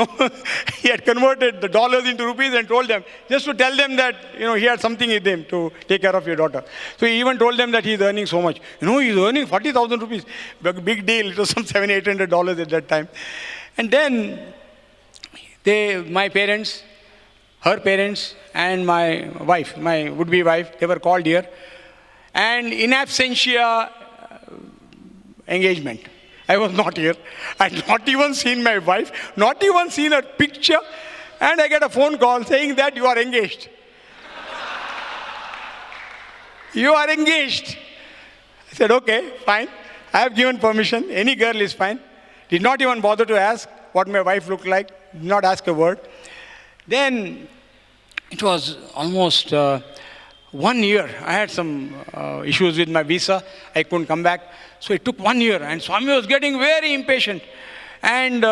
had converted the dollars into rupees and told them, just to tell them that, he had something with him to take care of your daughter. So he even told them that he's earning so much. He's earning 40,000 rupees. Big deal. It was some $700-800 at that time. And then my parents, her parents, and my wife, my would-be wife, they were called here. And in absentia engagement. I was not here. I had not even seen my wife, not even seen her picture. And I get a phone call saying that you are engaged. You are engaged. I said, okay, fine. I have given permission. Any girl is fine. Did not even bother to ask what my wife looked like. Did not ask a word. Then it was almost 1 year. I had some issues with my visa. I couldn't come back. So it took 1 year. And Swami was getting very impatient. And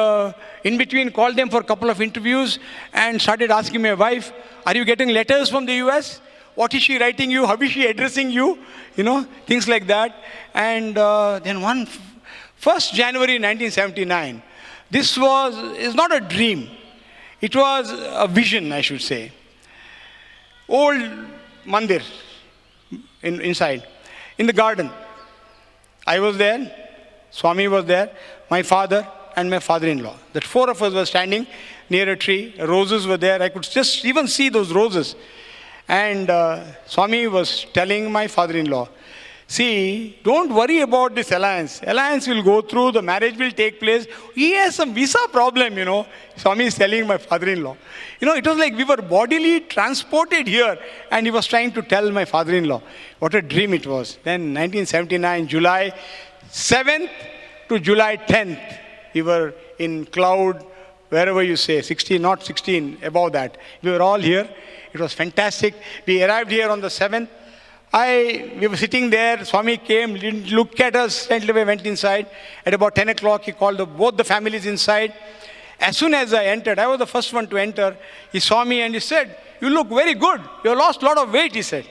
in between called them for a couple of interviews and started asking my wife, are you getting letters from the US? What is she writing you? How is she addressing you? Things like that. And then 1st January 1979, this is not a dream. It was a vision, I should say. Old mandir inside, in the garden. I was there, Swami was there, my father and my father-in-law. The 4 of us were standing near a tree. Roses were there. I could just even see those roses. And Swami was telling my father-in-law, see, don't worry about this alliance. Alliance will go through, the marriage will take place. He has some visa problem, Swami is telling my father-in-law. It was like we were bodily transported here. And he was trying to tell my father-in-law. What a dream it was. Then 1979, July 7th to July 10th, we were in cloud, wherever you say, 16, not 16, above that. We were all here. It was fantastic. We arrived here on the 7th. We were sitting there. Swami came, didn't look at us, straight away went inside. At about 10 o'clock, he called both the families inside. As soon as I entered, I was the first one to enter. He saw me and he said, "You look very good. You have lost a lot of weight," he said.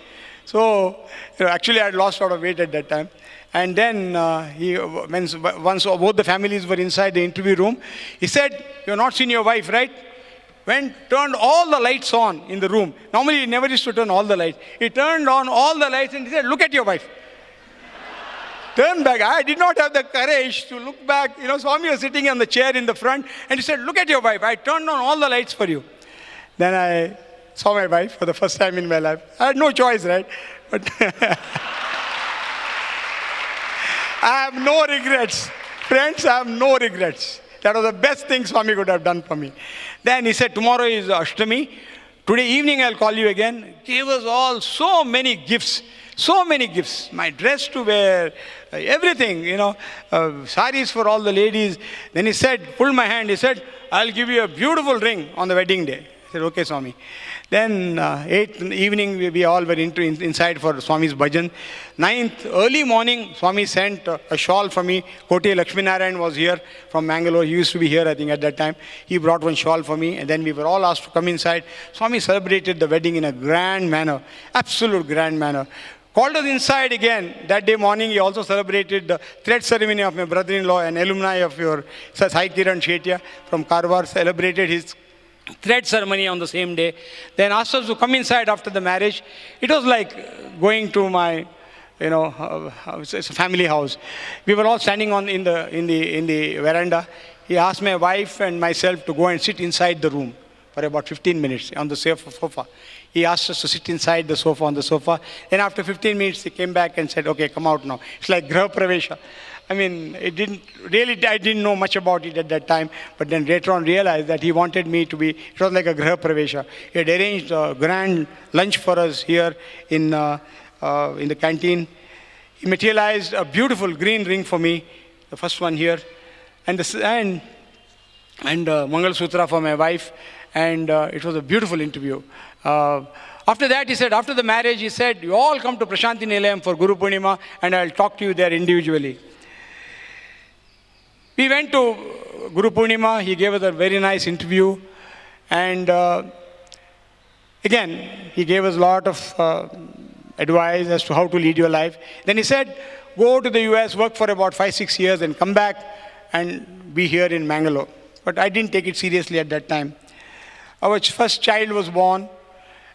So, actually I had lost a lot of weight at that time. And then once both the families were inside the interview room, he said, "You have not seen your wife, right?" Turned all the lights on in the room. Normally he never used to turn all the lights. He turned on all the lights and he said, "Look at your wife." Turn back. I did not have the courage to look back. Swami was sitting on the chair in the front and he said, "Look at your wife. I turned on all the lights for you." Then I saw my wife for the first time in my life. I had no choice, right? But I have no regrets. Friends, I have no regrets. That was the best thing Swami could have done for me. Then he said, "Tomorrow is Ashtami. Today evening I'll call you again." Gave us all so many gifts. So many gifts. My dress to wear, everything, saris for all the ladies. Then he said, pulled my hand, he said, "I'll give you a beautiful ring on the wedding day." I said, "Okay, Swami." Then 8th in the evening, we all were inside for Swami's bhajan. 9th, early morning, Swami sent a shawl for me. Kote Lakshminarayan was here from Mangalore. He used to be here, I think, at that time. He brought one shawl for me. And then we were all asked to come inside. Swami celebrated the wedding in a grand manner. Absolute grand manner. Called us inside again. That day morning, he also celebrated the thread ceremony of my brother-in-law, an alumni of your Sai Kiran Shetya from Karwar, celebrated his thread ceremony on the same day. Then asked us to come inside after the marriage. It was like going to my, it's a family house. We were all standing in the veranda. He asked my wife and myself to go and sit inside the room for about 15 minutes on the sofa. He asked us to sit inside the sofa, on the sofa. Then after 15 minutes, he came back and said, "Okay, come out now." It's like Graha Pravesha. I didn't know much about it at that time, but then later on realized that he wanted me to be, it was like a Graha Pravesha. He had arranged a grand lunch for us here in the canteen. He materialized a beautiful green ring for me, the first one here, and Mangal Sutra for my wife, and it was a beautiful interview. After that, he said, after the marriage, he said, "You all come to Prashanti Nilayam for Guru Purnima, and I'll talk to you there individually." We went to Guru Purnima. He gave us a very nice interview. And again, he gave us a lot of advice as to how to lead your life. Then he said, "Go to the US, work for about 5-6 years, and come back and be here in Mangalore." But I didn't take it seriously at that time. Our first child was born,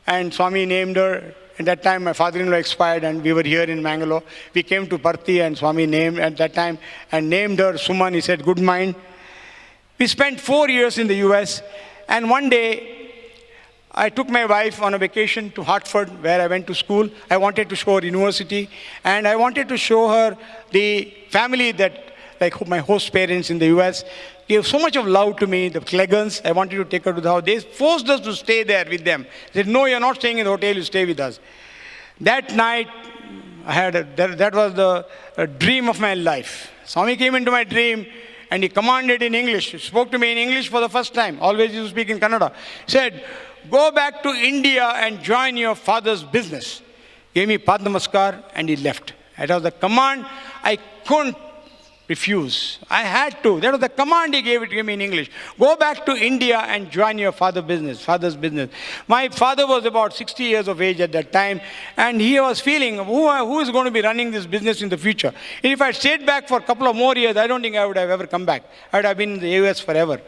and Swami named her. At that time, my father-in-law expired, and we were here in Mangalore. We came to Parthi, and Swami named at that time, and named her Suman. He said, "Good mind." We spent 4 years in the US, and one day, I took my wife on a vacation to Hartford, where I went to school. I wanted to show her university, and I wanted to show her the family that, like my host parents in the US, gave so much of love to me, the Clegans. I wanted to take her to the house. They forced us to stay there with them. They said, "No, you're not staying in the hotel, you stay with us." That night, that was the dream of my life. Swami came into my dream and he commanded in English. He spoke to me in English for the first time. Always used to speak in Kannada. He said, "Go back to India and join your father's business." Gave me Padmanabha and he left. That was the command. I couldn't refuse. I had to. That was the command he gave me in English. "Go back to India and join your father's business." My father was about 60 years of age at that time, and he was feeling, who is going to be running this business in the future? And if I stayed back for a couple of more years, I don't think I would have ever come back. I would have been in the US forever.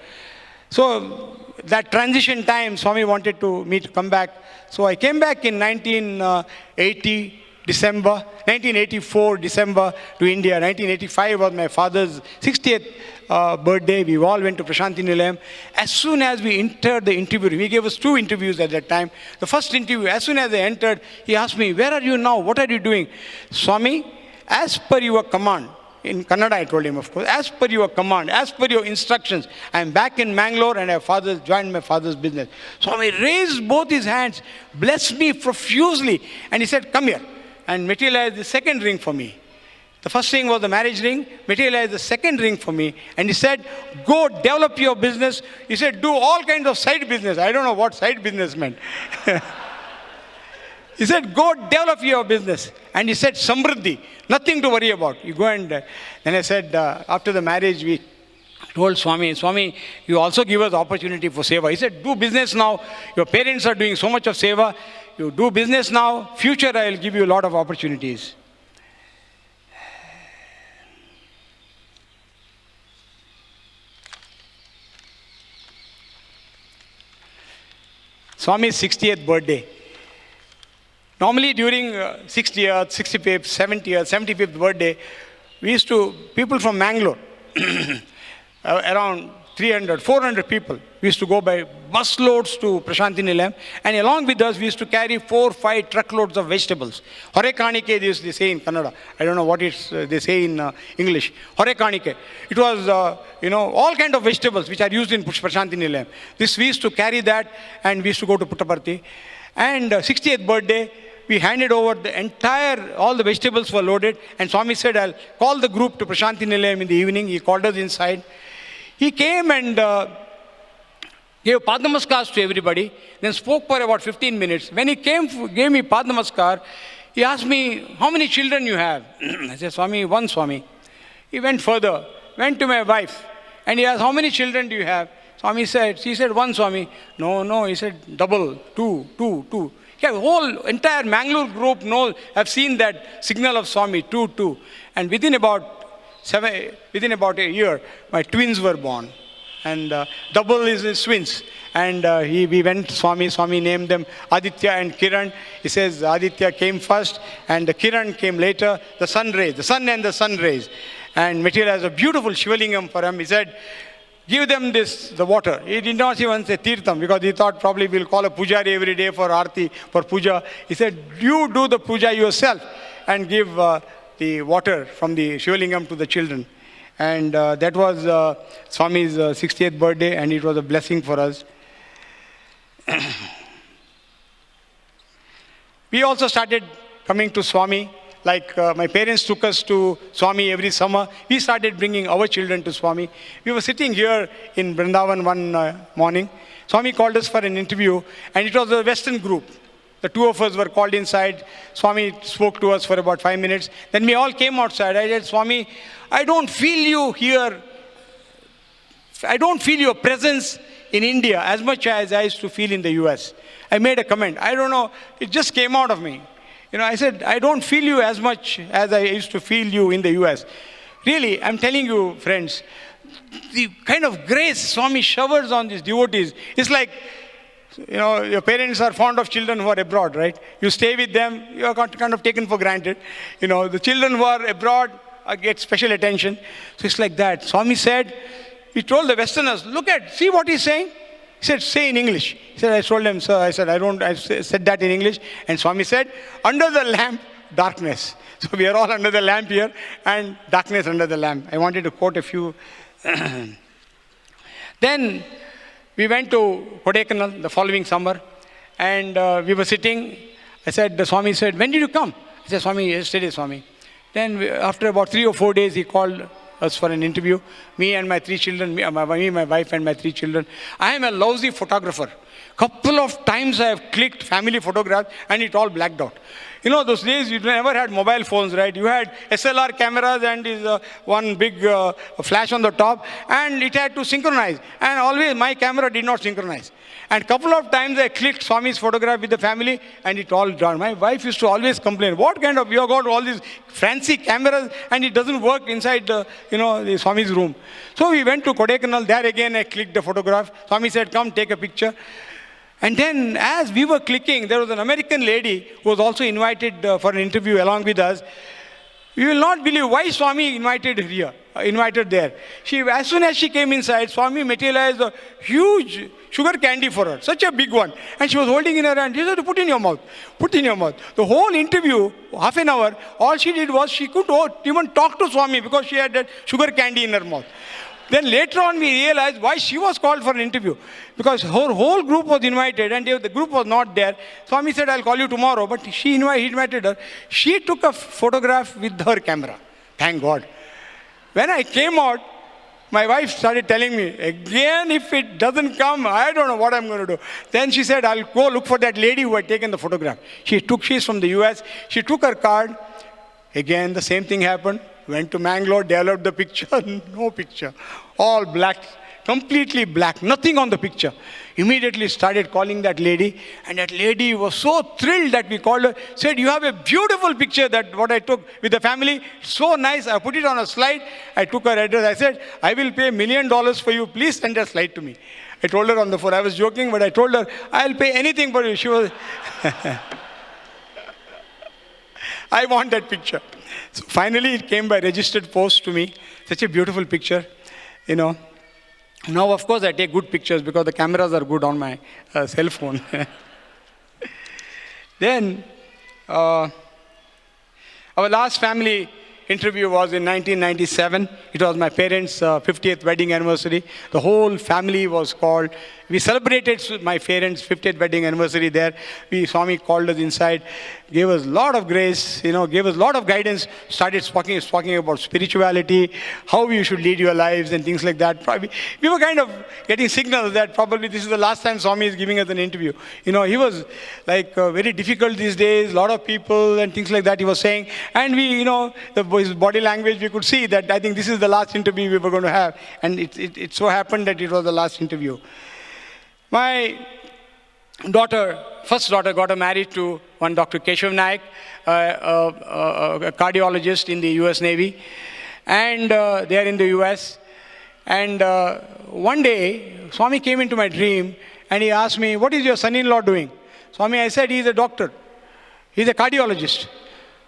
So that transition time, Swami wanted me to come back. So I came back in 1984 December to India. 1985 was my father's 60th birthday. We all went to Prashanti Nilayam. As soon as we entered the interview room, he gave us 2 interviews at that time. The first interview, as soon as I entered, he asked me, "Where are you now? What are you doing?" "Swami, as per your command," in Kannada I told him, of course, "as per your command, as per your instructions, I am back in Mangalore and I have joined my father's business." Swami raised both his hands, blessed me profusely, and he said, "Come here," and materialized the second ring for me. The first ring was the marriage ring, materialized the second ring for me. And he said, "Go develop your business." He said, "Do all kinds of side business." I don't know what side business meant. He said, go develop your business. And he said, Samriddhi, nothing to worry about. You go and, then I said, after the marriage, we told Swami, you also give us opportunity for seva. He said, do business now. Your parents are doing so much of seva. You do business now. Future, I will give you a lot of opportunities. Swami's 60th birthday. Normally during 60th, 65th, 70th, 75th birthday, people from Mangalore, around 300, 400 people, we used to go by bus loads to Prashanti Nilayam, and along with us we used to carry 4-5 truckloads of vegetables. Hore kanike, they say in Kannada. I don't know what they say in English. Hore kanike. It was, all kind of vegetables which are used in Prashanti Nilayam. We used to carry that, and we used to go to Puttaparthi. And 60th birthday, we handed over all the vegetables were loaded, and Swami said, I'll call the group to Prashanti Nilayam in the evening. He called us inside. He came and gave Padnamaskars to everybody, then spoke for about 15 minutes. When he gave me Padnamaskar, he asked me, how many children you have? I said, Swami, one, Swami. He went further, went to my wife, and he asked, how many children do you have? She said, one, Swami. No, he said, double, two. Yeah, the whole entire Mangalore group have seen that signal of Swami, two. And within about a year, my twins were born. And double is his twins. And we went, Swami named them Aditya and Kiran. He says Aditya came first and Kiran came later. The sun and the sun rays. And materialized a beautiful Shivalingam for him. He said, give them the water. He did not even say Tirtham, because he thought probably we'll call a pujari every day for Aarti, for puja. He said, you do the puja yourself and give the water from the Shivalingam to the children. And that was Swami's 60th birthday, and it was a blessing for us. We also started coming to Swami. Like my parents took us to Swami every summer. We started bringing our children to Swami. We were sitting here in Brindavan one morning. Swami called us for an interview, and it was a Western group. The two of us were called inside. Swami spoke to us for about 5 minutes. Then we all came outside. I said, Swami, I don't feel you here. I don't feel your presence in India as much as I used to feel in the US. I made a comment. I don't know. It just came out of me. I said, I don't feel you as much as I used to feel you in the US. Really, I'm telling you, friends, the kind of grace Swami showers on these devotees. It's like, your parents are fond of children who are abroad, right? You stay with them, you are kind of taken for granted. The children who are abroad get special attention. So it's like that. Swami said, he told the Westerners, see what he's saying? He said, say in English. He said, I told him, sir, I said that in English. And Swami said, under the lamp, darkness. So we are all under the lamp here, and darkness under the lamp. I wanted to quote a few. Then we went to Kodaikanal the following summer, and we were sitting. The Swami said, when did you come? I said, Swami, yesterday, Swami. Then after about 3 or 4 days, he called us for an interview. Me and my 3 children, my wife and my 3 children. I am a lousy photographer. Couple of times I have clicked family photographs and it all blacked out. Those days you never had mobile phones, right? You had SLR cameras and one big flash on the top, and it had to synchronize. And always my camera did not synchronize. And couple of times I clicked Swami's photograph with the family and it all done. My wife used to always complain, what kind of, you have got all these fancy cameras and it doesn't work inside the Swami's room. So we went to Kodaikanal. There again I clicked the photograph. Swami said, come take a picture. And then as we were clicking, there was an American lady who was also invited for an interview along with us. You will not believe why Swami invited there. As soon as she came inside, Swami materialized a huge sugar candy for her, such a big one. And she was holding in her hand. He said, put in your mouth. The whole interview, half an hour, all she did was she couldn't even talk to Swami because she had that sugar candy in her mouth. Then later on we realized why she was called for an interview. Because her whole group was invited and the group was not there. Swami said, I'll call you tomorrow. But he invited her. She took a photograph with her camera. Thank God. When I came out, My wife started telling me, again, if it doesn't come, I don't know what I'm going to do. Then she said, I'll go look for that lady who had taken the photograph. She's from the US. She took her card. Again, the same thing happened. Went to Mangalore, developed the picture. No picture. All black, completely black. Nothing on the picture. Immediately started calling that lady. And that lady was so thrilled that we called her. Said, you have a beautiful picture that what I took with the family. So nice. I put it on a slide. I took her address. I said, I will pay $1 million for you. Please send a slide to me. I told her on the phone. I was joking, but I told her, I'll pay anything for you. She was... I want that picture. So finally, it came by registered post to me. Such a beautiful picture, you know. Now, of course, I take good pictures because the cameras are good on my cell phone. Then, our last family interview was in 1997. It was my parents' 50th wedding anniversary. The whole family was called. We celebrated my parents' 50th wedding anniversary there. Swami called us inside, gave us a lot of grace, gave us a lot of guidance, started talking about spirituality, how you should lead your lives and things like that. Probably, we were kind of getting signals that probably this is the last time Swami is giving us an interview. He was like very difficult these days, a lot of people and things like that he was saying. And we, his body language, we could see that I think this is the last interview we were going to have. And it so happened that it was the last interview. My first daughter got married to one Dr. Keshav Naik, a cardiologist in the US Navy. And they are in the US. And one day, Swami came into my dream and he asked me, what is your son-in-law doing? Swami, I said, he's a doctor. He's a cardiologist.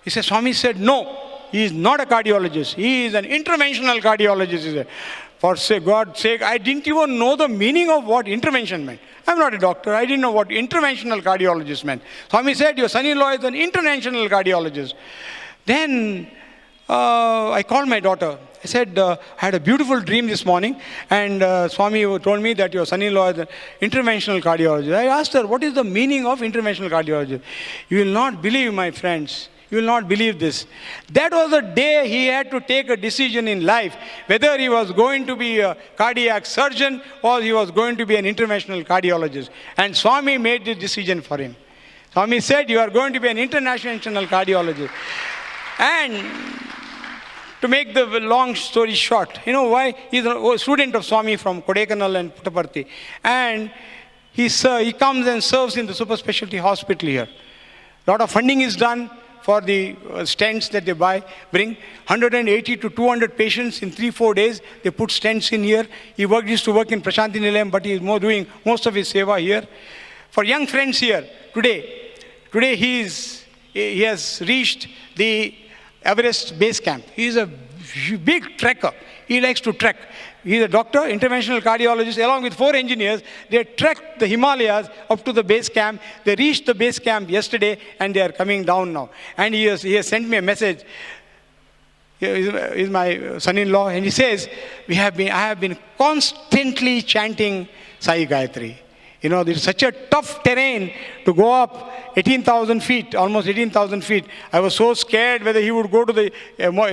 Swami said, no, he is not a cardiologist. He is an interventional cardiologist. He said, for God's sake, I didn't even know the meaning of what intervention meant. I'm not a doctor. I didn't know what interventional cardiologist meant. Swami said, your son-in-law is an interventional cardiologist. Then I called my daughter. I said, I had a beautiful dream this morning. And Swami told me that your son-in-law is an interventional cardiologist. I asked her, what is the meaning of interventional cardiologist? You will not believe, my friends. You will not believe this. That was the day he had to take a decision in life, whether he was going to be a cardiac surgeon or he was going to be an interventional cardiologist. And Swami made the decision for him. Swami said, you are going to be an international cardiologist. And to make the long story short, why? He's a student of Swami from Kodaikanal and Puttaparthi. And he comes and serves in the super specialty hospital here. A lot of funding is done for the stents that they bring. 180 to 200 patients in 3-4 days. They put stents in here. He used to work in Prashanti Nilayam, but he is doing most of his seva here. For young friends here, today he has reached the Everest base camp. He is a big trekker. He likes to trek. He is a doctor, interventional cardiologist, along with 4 engineers. They trekked the Himalayas up to the base camp. They reached the base camp yesterday and they are coming down now. And he has sent me a message. He is my son-in-law, and he says, I have been constantly chanting Sai Gayatri. There's such a tough terrain to go up 18,000 feet, almost 18,000 feet. I was so scared whether he would go to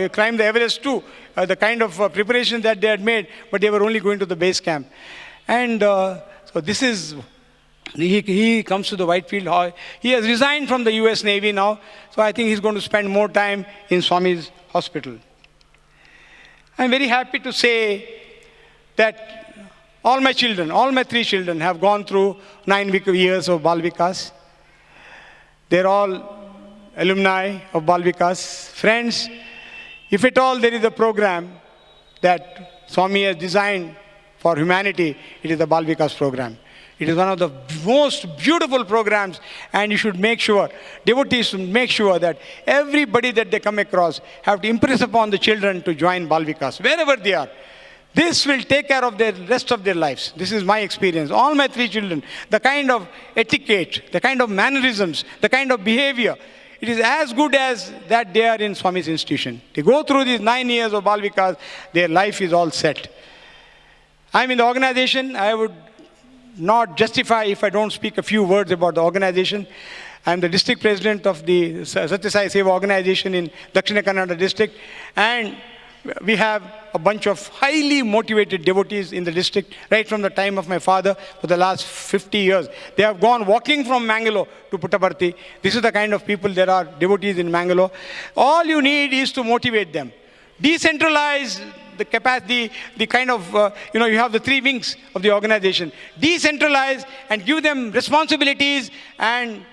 climb the Everest too, the kind of preparation that they had made, but they were only going to the base camp. And so this is, he comes to the Whitefield Hall. He has resigned from the US Navy now, so I think he's going to spend more time in Swami's hospital. I'm very happy to say that all my 3 children have gone through 9 years of Bal Vikas. They're all alumni of Bal Vikas. Friends, if at all there is a program that Swami has designed for humanity, it is the Bal Vikas program. It is one of the most beautiful programs, and you should make sure, devotees should make sure that everybody that they come across have to impress upon the children to join Bal Vikas, wherever they are. This will take care of the rest of their lives. This is my experience. All my 3 children, the kind of etiquette, the kind of mannerisms, the kind of behavior, it is as good as that they are in Swami's institution. They go through these 9 years of Bal Vikas, their life is all set. I'm in the organization. I would not justify if I don't speak a few words about the organization. I'm the district president of the Sathya Sai Seva organization in Dakshina Kannada district. And we have a bunch of highly motivated devotees in the district, right from the time of my father for the last 50 years. They have gone walking from Mangalore to Puttaparthi. This is the kind of people there are, devotees in Mangalore. All you need is to motivate them. Decentralize the capacity, the kind of, you have the three wings of the organization. Decentralize and give them responsibilities and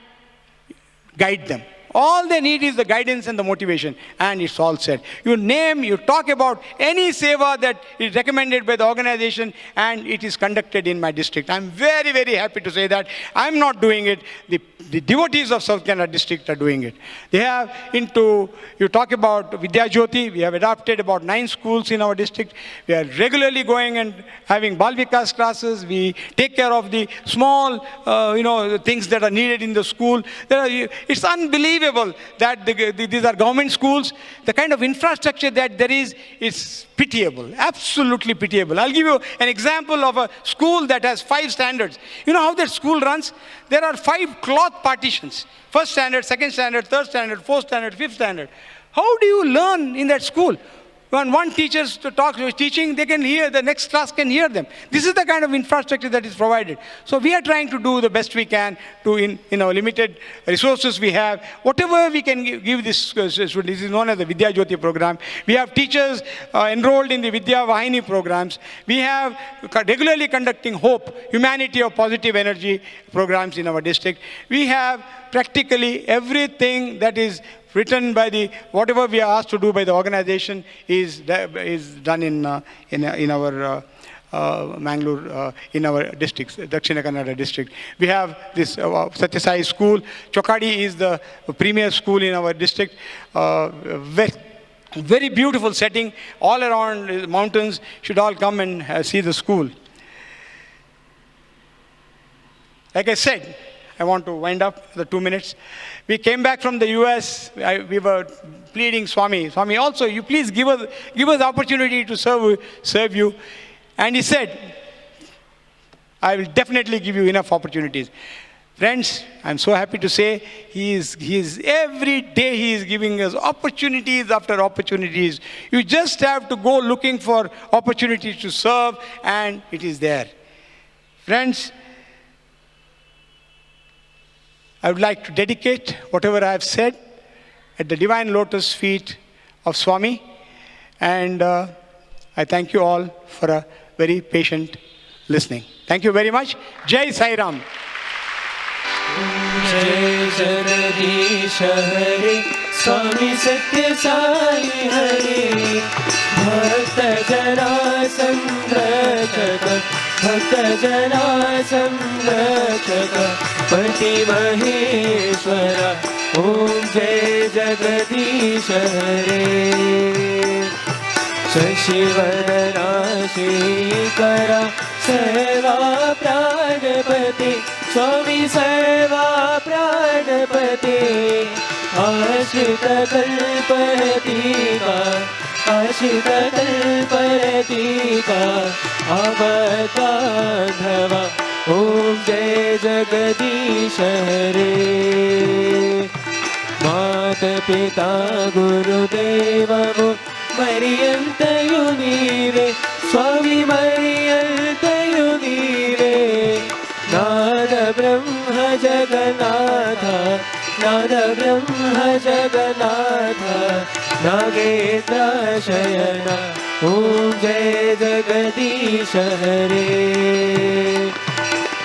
guide them. All they need is the guidance and the motivation, and it's all said. You talk about any seva that is recommended by the organization, and it is conducted in my district. I'm very, very happy to say that. I'm not doing it. The devotees of South Kannada district are doing it. They have you talk about Vidya Jyoti, we have adopted about 9 schools in our district. We are regularly going and having Bal Vikas classes. We take care of the small, things that are needed in the school. It's unbelievable that these are government schools. The kind of infrastructure that there is pitiable, absolutely pitiable. I'll give you an example of a school that has 5 standards. You know how that school runs? There are 5 cloth partitions. First standard, second standard, third standard, fourth standard, fifth standard. How do you learn in that school? When one teacher is teaching, they can hear, the next class can hear them. This is the kind of infrastructure that is provided. So we are trying to do the best we can in our limited resources we have. Whatever we can give this student, this is known as the Vidya Jyoti program. We have teachers enrolled in the Vidya Vahini programs. We have regularly conducting hope, humanity or positive energy programs in our district. We have practically everything that is written by whatever we are asked to do by the organization is done in our Mangalore, in our districts, Dakshina Kannada district. We have this Sathya Sai school. Chokadi is the premier school in our district. Very beautiful setting, all around mountains. Should all come and see the school. Like I said, I want to wind up the 2 minutes. We came back from the US. We were pleading Swami, also, you please give us opportunity to serve you. And he said, I will definitely give you enough opportunities. Friends, I'm so happy to say he is every day he is giving us opportunities after opportunities. You just have to go looking for opportunities to serve, and it is there. Friends, I would like to dedicate whatever I have said at the divine lotus feet of Swami. And I thank you all for a very patient listening. Thank you very much. Jai Sai Ram. Jai Jagadish Hare, Swami Sathya Sai Hare, Bhakta Jana Samrakshaka, Bhakta Jana Samrakshaka, Pati Maheshwara, Om Jai Jagadish Hare. Shashivara Shikara, Seva Pranapati, Swami Seva Pranapati, Ashita Kalpatika, Ashita Kalpatika, Abadbandhava, Om Jai Jagadish Hare. Mata Pita Guru Deva Mariyantayu Neeve, Swami Mariyantayu Neeve, Nada Brahma Jagannatha, Nada Brahma Jagannatha, Nagetra Shayana, Om Jai Jagadish Hare.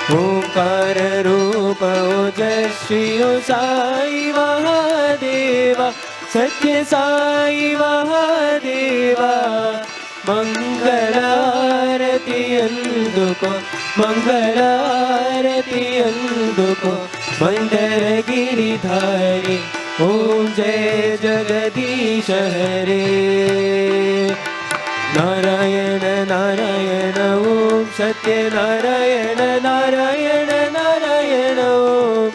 Omkara Rupa Oja Shri Sai Mahadeva, Sathya Sai Mahadeva, Mangalarati Anduko, Mangalarati Anduko, Mandara Giridhari, Om Jai Jagadish Hare. Narayana Narayana Om Satya Narayana Narayana Narayana Om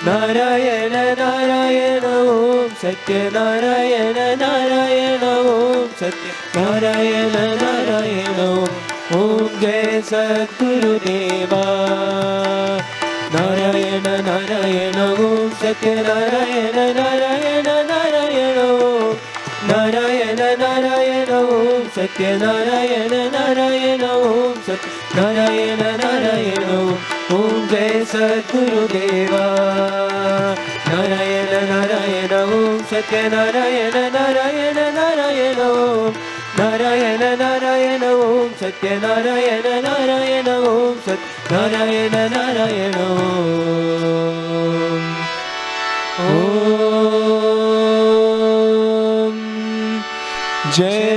Narayana Narayana Om Satya Narayana Narayana Om Satya Narayana Narayana Om Jai Sadguru Deva. Narayana Narayana Om Satya Narayana Narayana Narayana Om Narayana Narayana Om Satyanarayan Narayan ओम सत्यनारायण नारायण ओम जय सद्गुरुदेवा नारायण नारायण ओम सत्यनारायण नारायण नारायण ओम नारायण नारायण ओम सत्यनारायण नारायण ओम सत्यनारायण नारायण ओम जय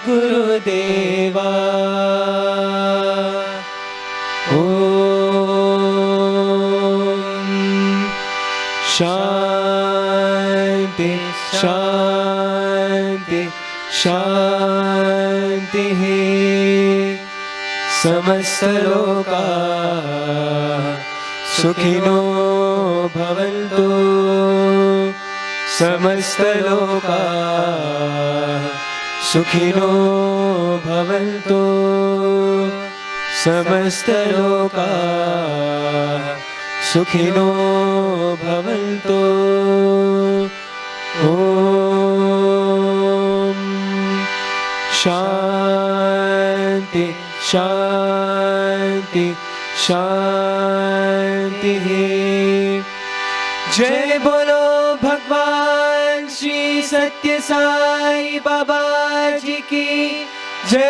सद्गुरुदेवा ओम शांति शांति शांति समस्त लोका सुखिनो भवन्तु समस्त लोका सुखिनो भवन्तु समस्त लोका सुखिनो भवन्तु ओम शांति शांति शांति जय बोलो भगवान श्री सत्य साई बाबा जी की जय।